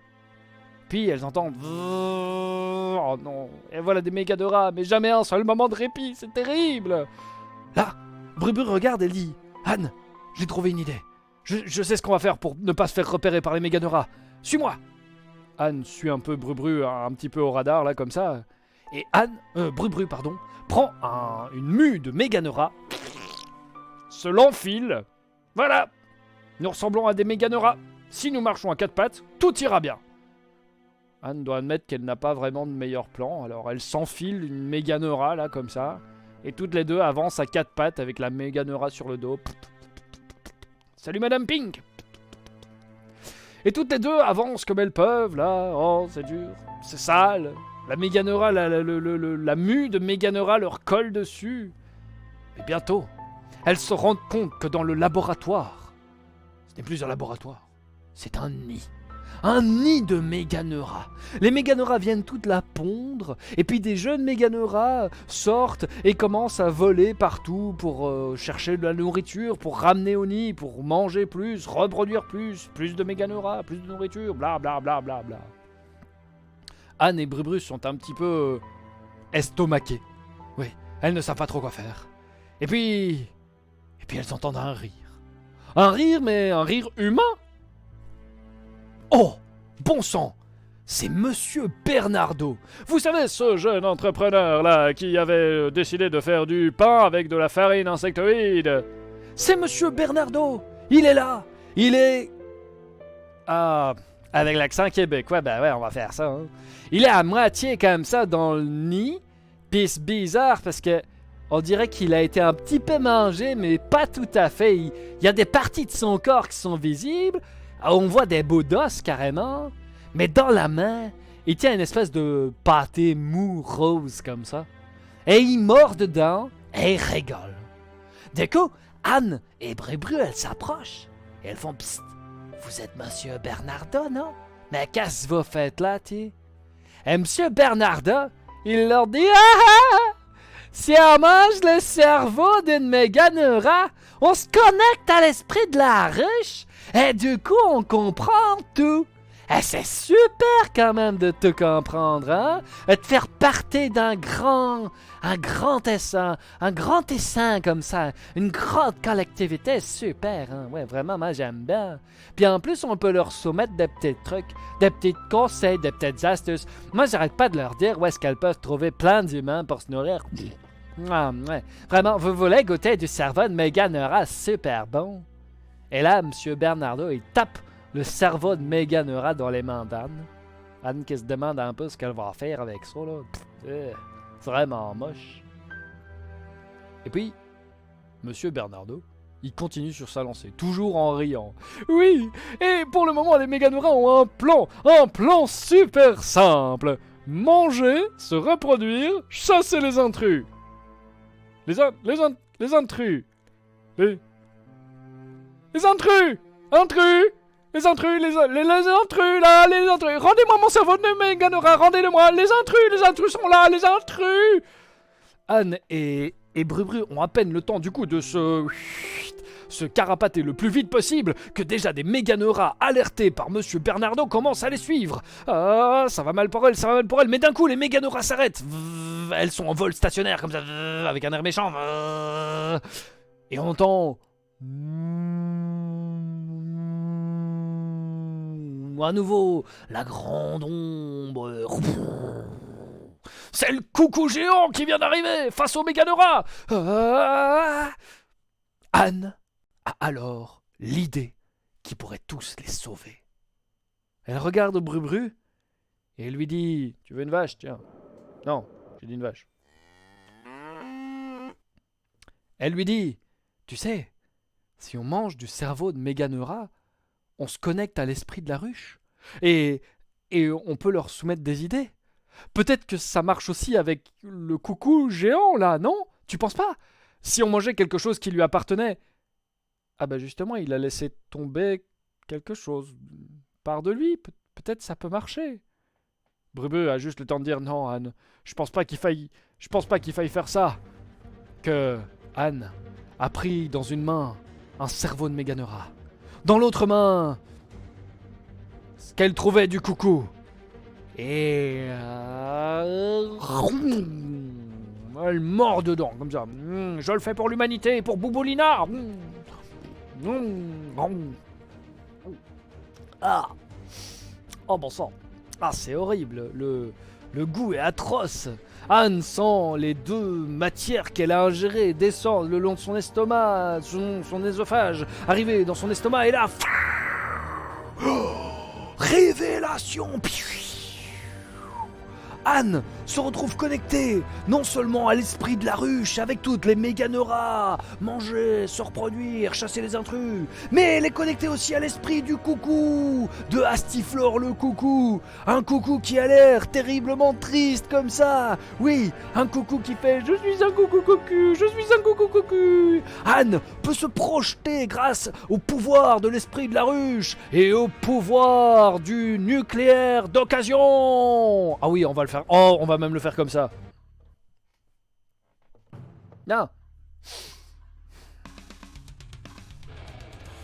Puis elles entendent, oh non, et voilà des méga de rats, mais jamais un seul moment de répit, c'est terrible. Là, Brubru regarde et elle dit, Anne, j'ai trouvé une idée. Je sais ce qu'on va faire pour ne pas se faire repérer par les méga de rats. Suis-moi. Anne suit un peu Brubru, un petit peu au radar, là, comme ça. Et Brubru, prend une mue de Méganera, se l'enfile. Voilà. Nous ressemblons à des Méganeras. Si nous marchons à quatre pattes, tout ira bien. Anne doit admettre qu'elle n'a pas vraiment de meilleur plan, alors elle s'enfile une Méganera, là, comme ça. Et toutes les deux avancent à quatre pattes avec la Méganera sur le dos. Salut Madame Pink. Et toutes les deux avancent comme elles peuvent, là. Oh, c'est dur, c'est sale. La Méganera, la mue de Méganera leur colle dessus. Mais bientôt, elles se rendent compte que dans le laboratoire, ce n'est plus un laboratoire, c'est un nid. Un nid de Méganera. Les Méganeras viennent toutes la pondre, et puis des jeunes Méganeras sortent et commencent à voler partout pour chercher de la nourriture, pour ramener au nid, pour manger plus, reproduire plus de Méganeras, plus de nourriture, bla bla bla bla bla. Anne et Brubru sont un petit peu estomaquées. Oui, elles ne savent pas trop quoi faire. Et puis elles entendent un rire. Un rire, mais un rire humain. Oh, bon sang! c'est Monsieur Bernardo. Vous savez, ce jeune entrepreneur-là qui avait décidé de faire du pain avec de la farine insectoïde. C'est Monsieur Bernardo. Il est là. Il est... Ah, avec l'accent québécois, ben ouais, on va faire ça. Hein. Il est à moitié comme ça dans le nid. Puis c'est bizarre parce que on dirait qu'il a été un petit peu mangé, mais pas tout à fait. Il y a des parties de son corps qui sont visibles. On voit des bouts d'os carrément. Mais dans la main, il tient une espèce de pâté mou rose comme ça. Et il mord dedans et il rigole. Du coup, Anne et Brubru, elles s'approchent. Et elles font psst. Vous êtes Monsieur Bernardo, non? Mais qu'est-ce que vous faites là, tu? Et Monsieur Bernardo, il leur dit si on mange le cerveau d'une méganura, on se connecte à l'esprit de la ruche et du coup on comprend tout. Et c'est super quand même de tout comprendre, hein? Et de faire partie d'un grand essaim comme ça, une grande collectivité, super, hein? Ouais, vraiment, moi j'aime bien. Puis en plus, on peut leur soumettre des petits trucs, des petits conseils, des petites astuces. Moi, j'arrête pas de leur dire où est-ce qu'elles peuvent trouver plein d'humains pour se nourrir. Ah, ouais. Vraiment, vous voulez goûter du cerveau de Méganura super bon? Et là, M. Bernardo, il tape le cerveau de Méganura dans les mains d'Anne. Anne qui se demande un peu ce qu'elle va faire avec ça, là. C'est vraiment moche. Et puis, M. Bernardo, il continue sur sa lancée, toujours en riant. Oui, et pour le moment, les Méganuras ont un plan super simple. Manger, se reproduire, chasser les intrus. Les intrus. Les intrus. Les intrus, là, les intrus. Rendez-moi mon cerveau de Méganura, rendez-le-moi. Les intrus sont là, les intrus. Anne et Brubru ont à peine le temps du coup de se carapater le plus vite possible que déjà des Méganuras alertés par Monsieur Bernardo commencent à les suivre. Ah, ça va mal pour elles, mais d'un coup les Méganuras s'arrêtent. Elles sont en vol stationnaire comme ça, avec un air méchant. Et on entend... à nouveau, la grande ombre. C'est le coucou géant qui vient d'arriver face au Méganura. Anne a alors l'idée qui pourrait tous les sauver. Elle regarde Brubru et lui dit « Tu veux une vache, tiens. » Non, j'ai dit une vache. Elle lui dit « Tu sais, si on mange du cerveau de Méganura, on se connecte à l'esprit de la ruche et on peut leur soumettre des idées. Peut-être que ça marche aussi avec le coucou géant, là, non? Tu penses pas? Si on mangeait quelque chose qui lui appartenait... » Ah bah justement, il a laissé tomber quelque chose. Part de lui, peut-être ça peut marcher. Brubeu a juste le temps de dire « Non, Anne, je pense pas qu'il faille faire ça. » Que Anne a pris dans une main un cerveau de Méganura. Dans l'autre main, ce qu'elle trouvait du coucou. Et... elle mord dedans, comme ça. Je le fais pour l'humanité, pour Bouboulina. Ah. Oh bon sang. Ah, c'est horrible. Le goût est atroce. Anne sent les deux matières qu'elle a ingérées descendre le long de son estomac, son œsophage, arriver dans son estomac et là... Révélation. Anne se retrouve connectée non seulement à l'esprit de la ruche avec toutes les Méganuras, manger, se reproduire, chasser les intrus, mais elle est connectée aussi à l'esprit du coucou, de Astiflore le coucou, un coucou qui a l'air terriblement triste comme ça, oui, un coucou qui fait « Je suis un coucou cocu, je suis un coucou cocu ». Anne peut se projeter grâce au pouvoir de l'esprit de la ruche et au pouvoir du nucléaire d'occasion. Ah oui, on va le faire. Oh, on va même le faire comme ça. Non.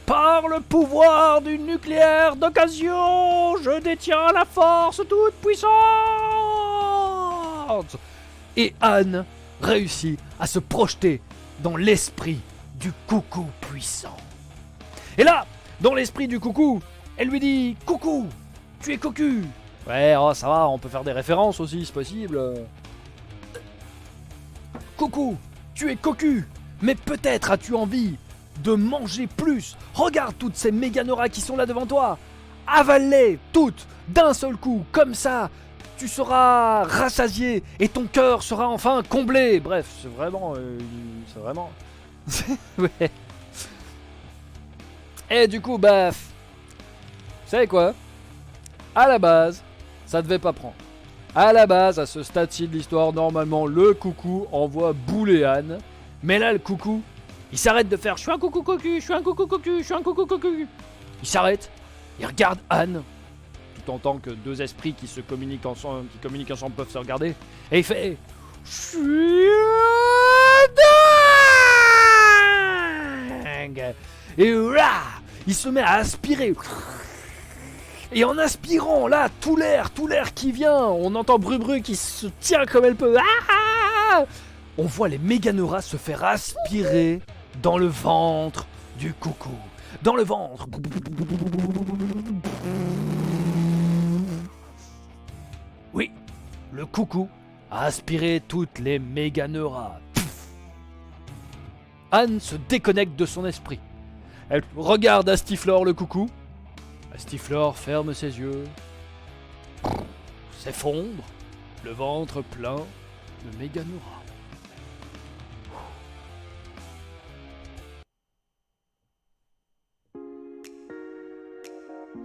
Par le pouvoir du nucléaire d'occasion, je détiens la force toute puissante. Et Anne réussit à se projeter dans l'esprit du coucou puissant. Et là, dans l'esprit du coucou, elle lui dit « Coucou, tu es cocu. Ouais, oh, ça va, on peut faire des références aussi, c'est possible. Coucou, tu es cocu, mais peut-être as-tu envie de manger plus. Regarde toutes ces Méganoras qui sont là devant toi. Avale-les toutes d'un seul coup, comme ça. Tu seras rassasié et ton cœur sera enfin comblé. Bref, c'est vraiment... c'est vraiment... ouais. Et du coup, bah... Vous savez quoi? À la base, ça devait pas prendre. À la base, à ce stade-ci de l'histoire, normalement, le coucou envoie bouler Anne. Mais là, le coucou, il s'arrête de faire « Je suis un coucou cocu, je suis un coucou cocu, je suis un coucou cocu ». Il s'arrête, il regarde Anne, tout en tant que deux esprits qui communiquent ensemble peuvent se regarder. Et il fait « Je suis dingue !» Et là, il se met à aspirer. Et en aspirant, là, tout l'air qui vient, on entend Bru qui se tient comme elle peut. Ah, on voit les Méganoras se faire aspirer dans le ventre du coucou. Dans le ventre. Oui, le coucou a aspiré toutes les Méganoras. Anne se déconnecte de son esprit. Elle regarde Astiflore le coucou. Astiflore ferme ses yeux, s'effondre, le ventre plein de Méganora.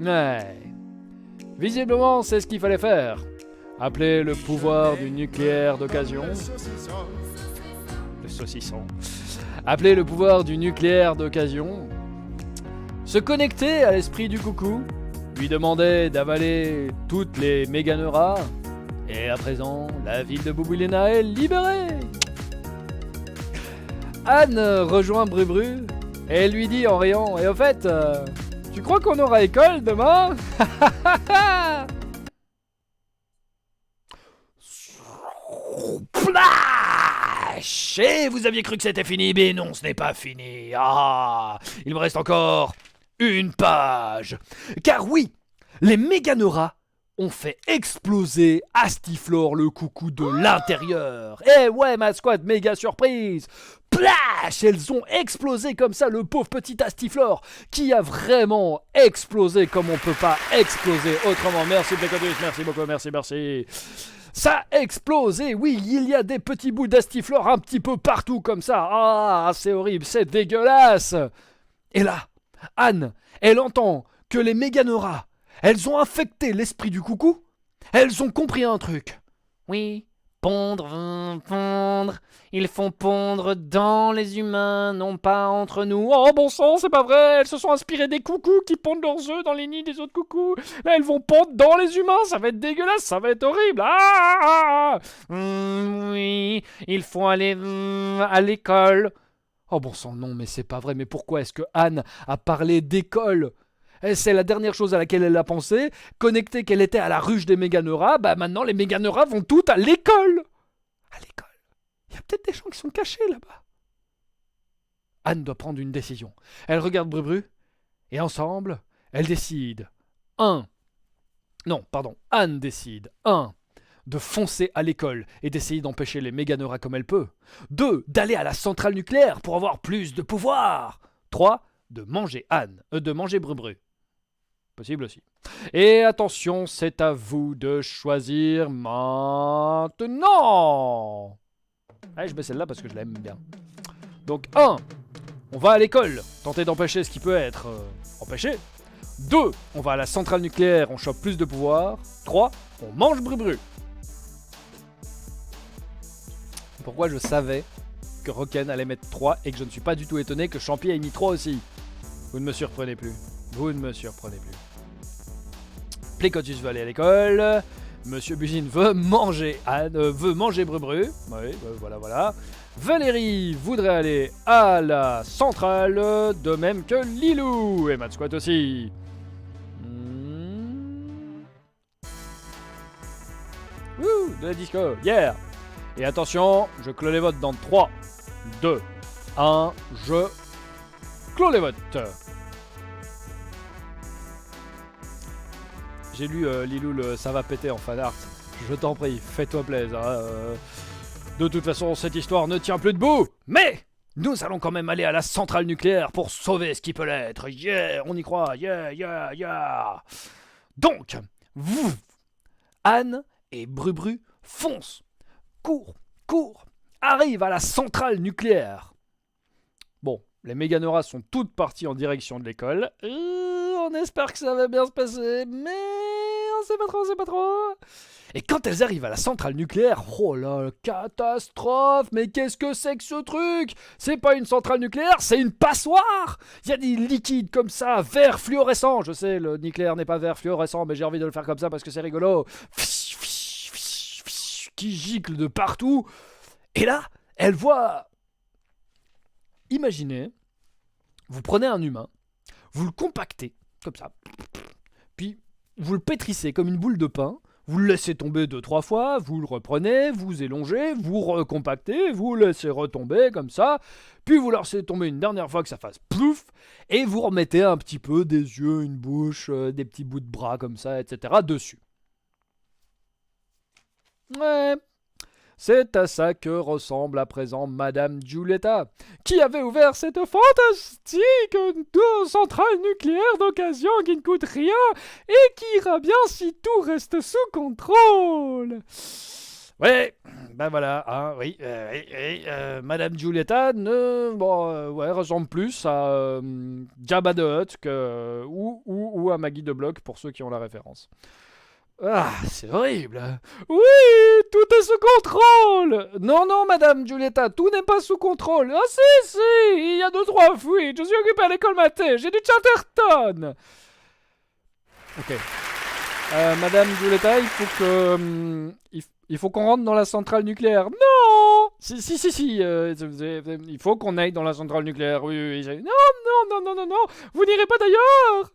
Ouais. Visiblement, c'est ce qu'il fallait faire. Appeler le pouvoir du nucléaire d'occasion. Le saucisson. Appeler le pouvoir du nucléaire d'occasion. Se connecter à l'esprit du coucou, lui demander d'avaler toutes les Méganoras, et à présent, la ville de Boubouilena est libérée. Anne rejoint Bru et lui dit en riant, et au fait, tu crois qu'on aura école demain? Flash! Et vous aviez cru que c'était fini, mais non, ce n'est pas fini. Ah, il me reste encore une page. Car oui, les Méganoras ont fait exploser Astiflore le coucou de l'intérieur. Eh ouais, ma squad, méga surprise. Plash! Elles ont explosé comme ça le pauvre petit Astiflore qui a vraiment explosé comme on peut pas exploser autrement. Merci Plécotus, merci beaucoup, merci. Ça a explosé, oui, il y a des petits bouts d'Astiflore un petit peu partout comme ça. Ah, c'est horrible, c'est dégueulasse. Et là, Anne, elle entend que les Méganoras, elles ont infecté l'esprit du coucou. Elles ont compris un truc. Oui, pondre. Ils font pondre dans les humains, non pas entre nous. Oh bon sang, c'est pas vrai. Elles se sont inspirées des coucous qui pondent leurs œufs dans les nids des autres coucous. Là, elles vont pondre dans les humains. Ça va être dégueulasse, ça va être horrible. Oui, il faut aller à l'école. Oh bon sang, non, mais c'est pas vrai. Mais pourquoi est-ce que Anne a parlé d'école? C'est la dernière chose à laquelle elle a pensé. Connectée qu'elle était à la ruche des Méganoras, bah maintenant les Méganoras vont toutes à l'école. À l'école. Il y a peut-être des gens qui sont cachés là-bas. Anne doit prendre une décision. Elle regarde Bru et ensemble, elles décident. Anne décide. 1. De foncer à l'école et d'essayer d'empêcher les Méganoras comme elle peut. 2. D'aller à la centrale nucléaire pour avoir plus de pouvoir. 3. De manger Bru. Possible aussi. Et attention, c'est à vous de choisir maintenant. Allez, je mets celle-là parce que je l'aime bien. Donc 1. On va à l'école, tenter d'empêcher ce qui peut être empêché. 2. On va à la centrale nucléaire, on chope plus de pouvoir. 3. On mange Bru. Pourquoi je savais que Roken allait mettre 3 et que je ne suis pas du tout étonné que Champi ait mis 3 aussi. Vous ne me surprenez plus. Plécotus veut aller à l'école. Monsieur Buzine veut manger Anne, veut manger Bru. Oui, voilà. Valérie voudrait aller à la centrale, de même que Lilou. Et Matsquat aussi. Wouh, de la disco, yeah. Et attention, je clôt les votes dans 3, 2, 1, je clôt les votes. j'ai lu Lilou ça va péter en fanart. Je t'en prie, fais-toi plaisir. De toute façon, cette histoire ne tient plus debout. Mais nous allons quand même aller à la centrale nucléaire pour sauver ce qui peut l'être. Yeah, on y croit. Yeah, yeah, yeah. Donc, vous, Anne et Brubru foncent. Cours, arrivent à la centrale nucléaire. Bon, les Méganeras sont toutes parties en direction de l'école. On espère que ça va bien se passer, mais on sait pas trop. Et quand elles arrivent à la centrale nucléaire, oh là, catastrophe! Mais qu'est-ce que c'est que ce truc? C'est pas une centrale nucléaire, c'est une passoire! Il y a des liquides comme ça, vert fluorescent. Je sais, le nucléaire n'est pas vert fluorescent, mais j'ai envie de le faire comme ça parce que c'est rigolo. Qui gicle de partout. Et là, elle voit... Imaginez, vous prenez un humain, vous le compactez, comme ça, puis vous le pétrissez comme une boule de pain, vous le laissez tomber 2-3 fois, vous le reprenez, vous élongez, vous recompactez, vous le laissez retomber comme ça, puis vous le laissez tomber une dernière fois que ça fasse plouf, et vous remettez un petit peu des yeux, une bouche, des petits bouts de bras comme ça, etc. dessus. Ouais, c'est à ça que ressemble à présent Madame Giulietta, qui avait ouvert cette fantastique centrale nucléaire d'occasion qui ne coûte rien et qui ira bien si tout reste sous contrôle. Ouais, ben voilà, hein, oui, Madame Giulietta ressemble plus à Jabba the Hutt ou à Maggie de Bloch pour ceux qui ont la référence. Ah, c'est horrible. Oui, tout est sous contrôle. Non, Madame Giulietta, tout n'est pas sous contrôle. Ah si, il y a 2-3 fuites. Je suis occupé à l'école mathé. J'ai du Chatterton. Ok. Madame Giulietta, il faut qu'on rentre dans la centrale nucléaire. Non. Si. Il faut qu'on aille dans la centrale nucléaire. Oui. Non. Vous n'irez pas d'ailleurs.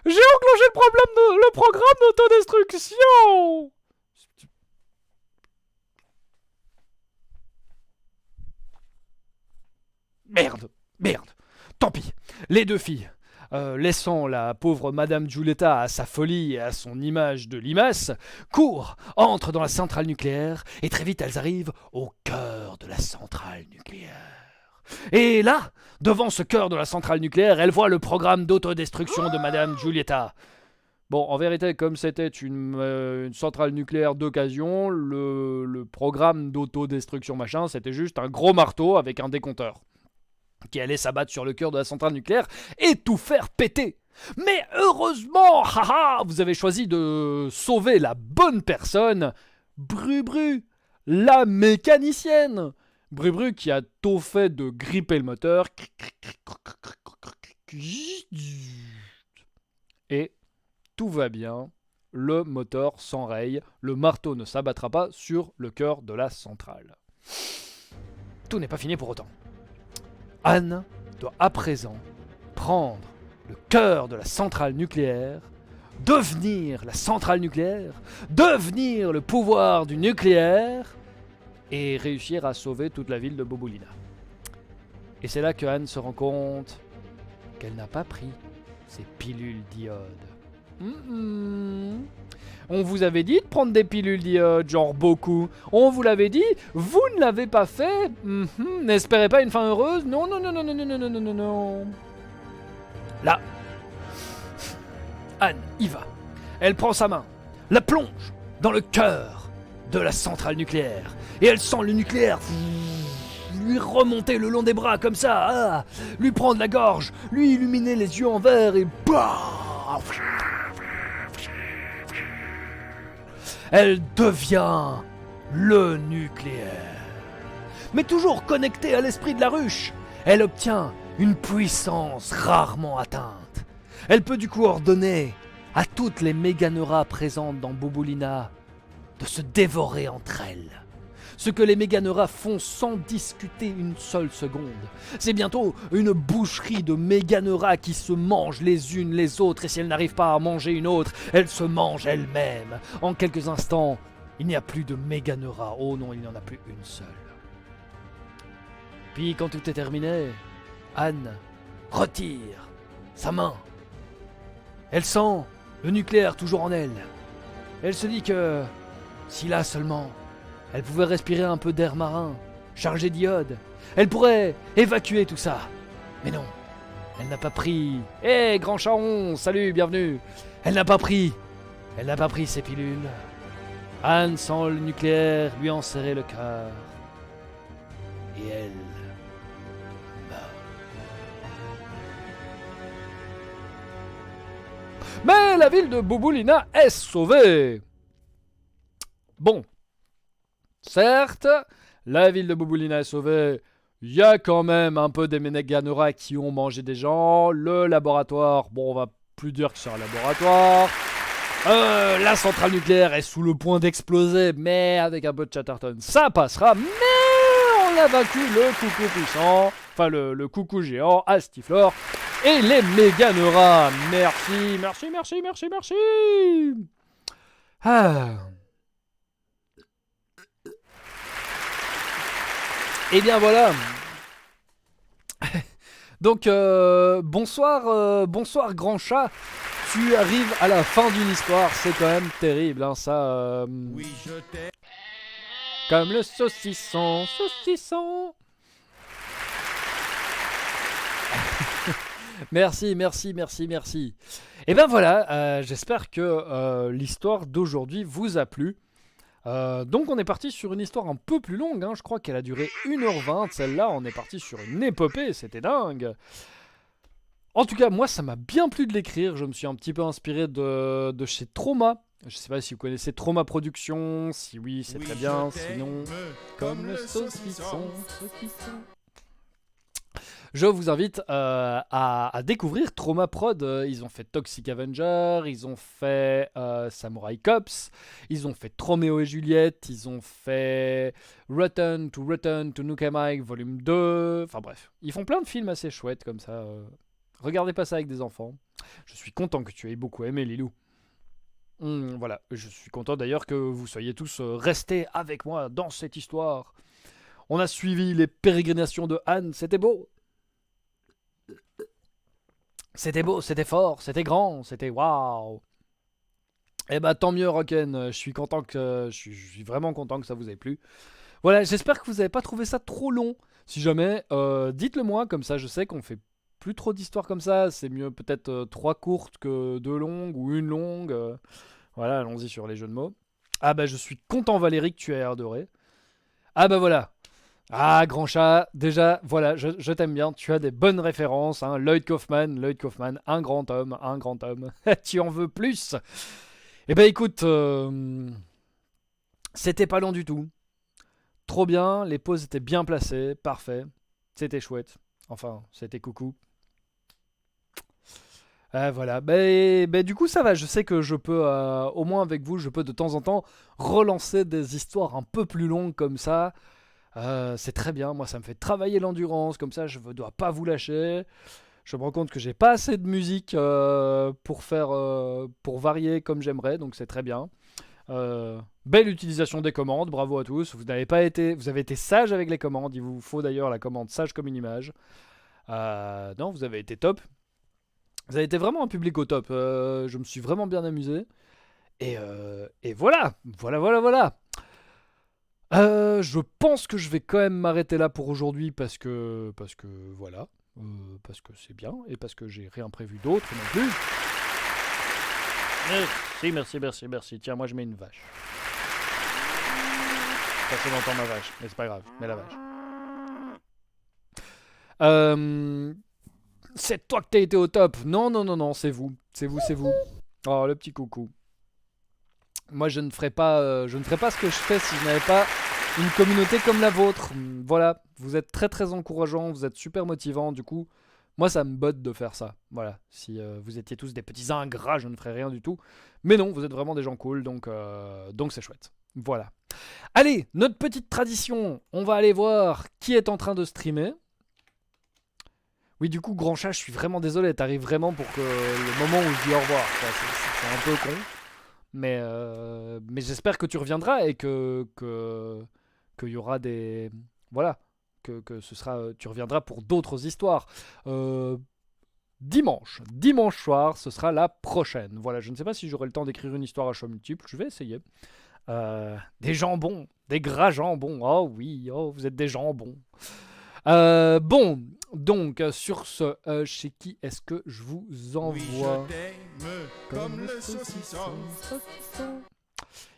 J'ai enclenché le programme d'autodestruction. Merde. Tant pis. Les deux filles, laissant la pauvre Madame Giulietta à sa folie et à son image de limace, courent, entrent dans la centrale nucléaire et très vite elles arrivent au cœur de la centrale nucléaire. Et là, devant ce cœur de la centrale nucléaire, elle voit le programme d'autodestruction de Madame Giulietta. Bon, en vérité, comme c'était une centrale nucléaire d'occasion, le programme d'autodestruction machin, c'était juste un gros marteau avec un décompteur qui allait s'abattre sur le cœur de la centrale nucléaire et tout faire péter. Mais heureusement, vous avez choisi de sauver la bonne personne, Brubru, la mécanicienne. Brubru qui a tôt fait de gripper le moteur. Et tout va bien. Le moteur s'enraye. Le marteau ne s'abattra pas sur le cœur de la centrale. Tout n'est pas fini pour autant. Anne doit à présent prendre le cœur de la centrale nucléaire, devenir la centrale nucléaire, devenir le pouvoir du nucléaire et réussir à sauver toute la ville de Boboulina. Et c'est là que Anne se rend compte qu'elle n'a pas pris ses pilules d'iode. On vous avait dit de prendre des pilules d'iode, genre beaucoup. On vous l'avait dit, vous ne l'avez pas fait. N'espérez pas une fin heureuse. Non. Là, Anne y va. Elle prend sa main, la plonge dans le cœur de la centrale nucléaire. Et elle sent le nucléaire lui remonter le long des bras comme ça, lui prendre la gorge, lui illuminer les yeux en vert et elle devient le nucléaire. Mais toujours connectée à l'esprit de la ruche, elle obtient une puissance rarement atteinte. Elle peut du coup ordonner à toutes les Méganeras présentes dans Boboulina de se dévorer entre elles. Ce que les Méganeras font sans discuter une seule seconde. C'est bientôt une boucherie de Méganeras qui se mangent les unes les autres, et si elles n'arrivent pas à manger une autre, elles se mangent elles-mêmes. En quelques instants, il n'y a plus de Méganeras. Oh non, il n'y en a plus une seule. Puis quand tout est terminé, Anne retire sa main. Elle sent Le nucléaire toujours en elle. Elle se dit que si là seulement, elle pouvait respirer un peu d'air marin, chargé d'iode, elle pourrait évacuer tout ça. Mais non, elle n'a pas pris... Hé, grand charron, salut, bienvenue. Elle n'a pas pris ces pilules. Anne, sans le nucléaire, lui en serrait le cœur. Et elle meurt. Mais la ville de Bouboulina est sauvée. Bon. Certes, la ville de Bouboulina est sauvée. Il y a quand même un peu des Méganeura qui ont mangé des gens. Le laboratoire, bon, on va plus dire que c'est un laboratoire. La centrale nucléaire est sous le point d'exploser, mais avec un peu de Chatterton, ça passera. Mais on a vaincu le coucou puissant, enfin le coucou géant, Astiflore, et les Méganeura. Merci, merci, merci, merci, merci. Ah. Et bien voilà. Donc bonsoir grand chat. Tu arrives à la fin d'une histoire, c'est quand même terrible, hein, ça. Oui, je t'aime. Comme le saucisson. Merci. Et ben voilà, j'espère que l'histoire d'aujourd'hui vous a plu. Donc on est parti sur une histoire un peu plus longue, hein. Je crois qu'elle a duré 1h20, celle-là on est parti sur une épopée, c'était dingue. En tout cas moi ça m'a bien plu de l'écrire, je me suis un petit peu inspiré de chez Trauma. Je sais pas si vous connaissez Trauma Productions, si oui c'est très bien, sinon comme le saucisson. Je vous invite à découvrir Trauma Prod. Ils ont fait Toxic Avenger, ils ont fait Samurai Cops, ils ont fait Roméo et Juliette, ils ont fait Return to Nukem Mike Volume 2. Enfin bref, ils font plein de films assez chouettes comme ça. Regardez pas ça avec des enfants. Je suis content que tu aies beaucoup aimé, Lilou. Voilà, je suis content d'ailleurs que vous soyez tous restés avec moi dans cette histoire. On a suivi les pérégrinations de Anne, c'était beau. C'était beau, c'était fort, c'était grand, c'était waouh. Eh bah tant mieux Rocken, je suis vraiment content que ça vous ait plu. Voilà, j'espère que vous n'avez pas trouvé ça trop long. Si jamais, dites-le moi, comme ça je sais qu'on fait plus trop d'histoires comme ça. C'est mieux peut-être 3 courtes que 2 longues ou une longue. Voilà, allons-y sur les jeux de mots. Ah bah je suis content Valérie que tu aies adoré. Ah bah voilà. Ah, grand chat, déjà, voilà, je t'aime bien, tu as des bonnes références, hein. Lloyd Kaufman, un grand homme, tu en veux plus? Eh ben écoute, c'était pas long du tout, trop bien, les pauses étaient bien placées, parfait, c'était chouette, enfin, c'était coucou. Voilà, du coup ça va, je sais que je peux, au moins avec vous, je peux de temps en temps relancer des histoires un peu plus longues comme ça. C'est très bien, moi ça me fait travailler l'endurance, comme ça je ne dois pas vous lâcher. Je me rends compte que j'ai pas assez de musique pour varier comme j'aimerais, donc c'est très bien. Belle utilisation des commandes, bravo à tous. Vous avez été sage avec les commandes, il vous faut d'ailleurs la commande sage comme une image. Non, vous avez été top. Vous avez été vraiment un public au top, je me suis vraiment bien amusé. Et voilà. Je pense que je vais quand même m'arrêter là pour aujourd'hui parce que voilà, parce que c'est bien et parce que j'ai rien prévu d'autre non plus. Merci. Tiens, moi je mets une vache. Personne n'entend ma vache, mais c'est pas grave, mets la vache. C'est toi que t'as été au top. Non, c'est vous. Oh, le petit coucou. Moi, je ne ferais pas ce que je fais si je n'avais pas une communauté comme la vôtre. Voilà, vous êtes très très encourageants, vous êtes super motivants. Du coup, moi, ça me botte de faire ça. Voilà, si vous étiez tous des petits ingrats, je ne ferais rien du tout. Mais non, vous êtes vraiment des gens cool, donc c'est chouette. Voilà. Allez, notre petite tradition, on va aller voir qui est en train de streamer. Oui, du coup, grand chat, je suis vraiment désolé, t'arrives vraiment pour que le moment où je dis au revoir. C'est un peu con. Mais j'espère que tu reviendras et que y aura des... Voilà, que ce sera... Tu reviendras pour d'autres histoires. dimanche. Dimanche soir, ce sera la prochaine. Voilà, je ne sais pas si j'aurai le temps d'écrire une histoire à choix multiples, je vais essayer. Des jambons, des gras jambons. Oh oui, oh, vous êtes des jambons. Bon, donc sur ce, chez qui est-ce que je vous Oui, envoie? je t'aime comme le saucisson.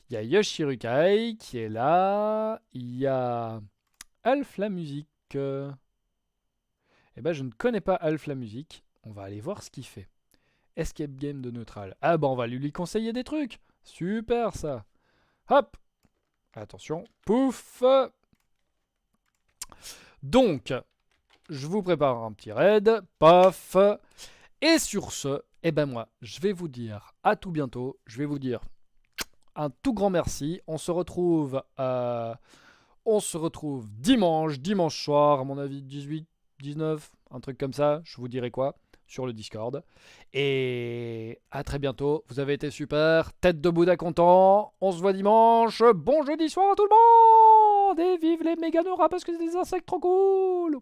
Il y a Yoshirukai qui est là. Il y a Alf la musique. Eh ben, je ne connais pas Alf la musique. On va aller voir ce qu'il fait. Escape game de Neutral. Ah bah on va lui conseiller des trucs. Super ça. Hop. Attention. Pouf. Donc, je vous prépare un petit raid. Paf. Et sur ce, eh ben moi, je vais vous dire à tout bientôt. Je vais vous dire un tout grand merci. On se retrouve dimanche soir, à mon avis 18, 19, un truc comme ça. Je vous dirai quoi sur le Discord. Et à très bientôt. Vous avez été super. Tête de Bouddha content. On se voit dimanche. Bon jeudi soir à tout le monde. Et vive les méganeura parce que c'est des insectes trop cool.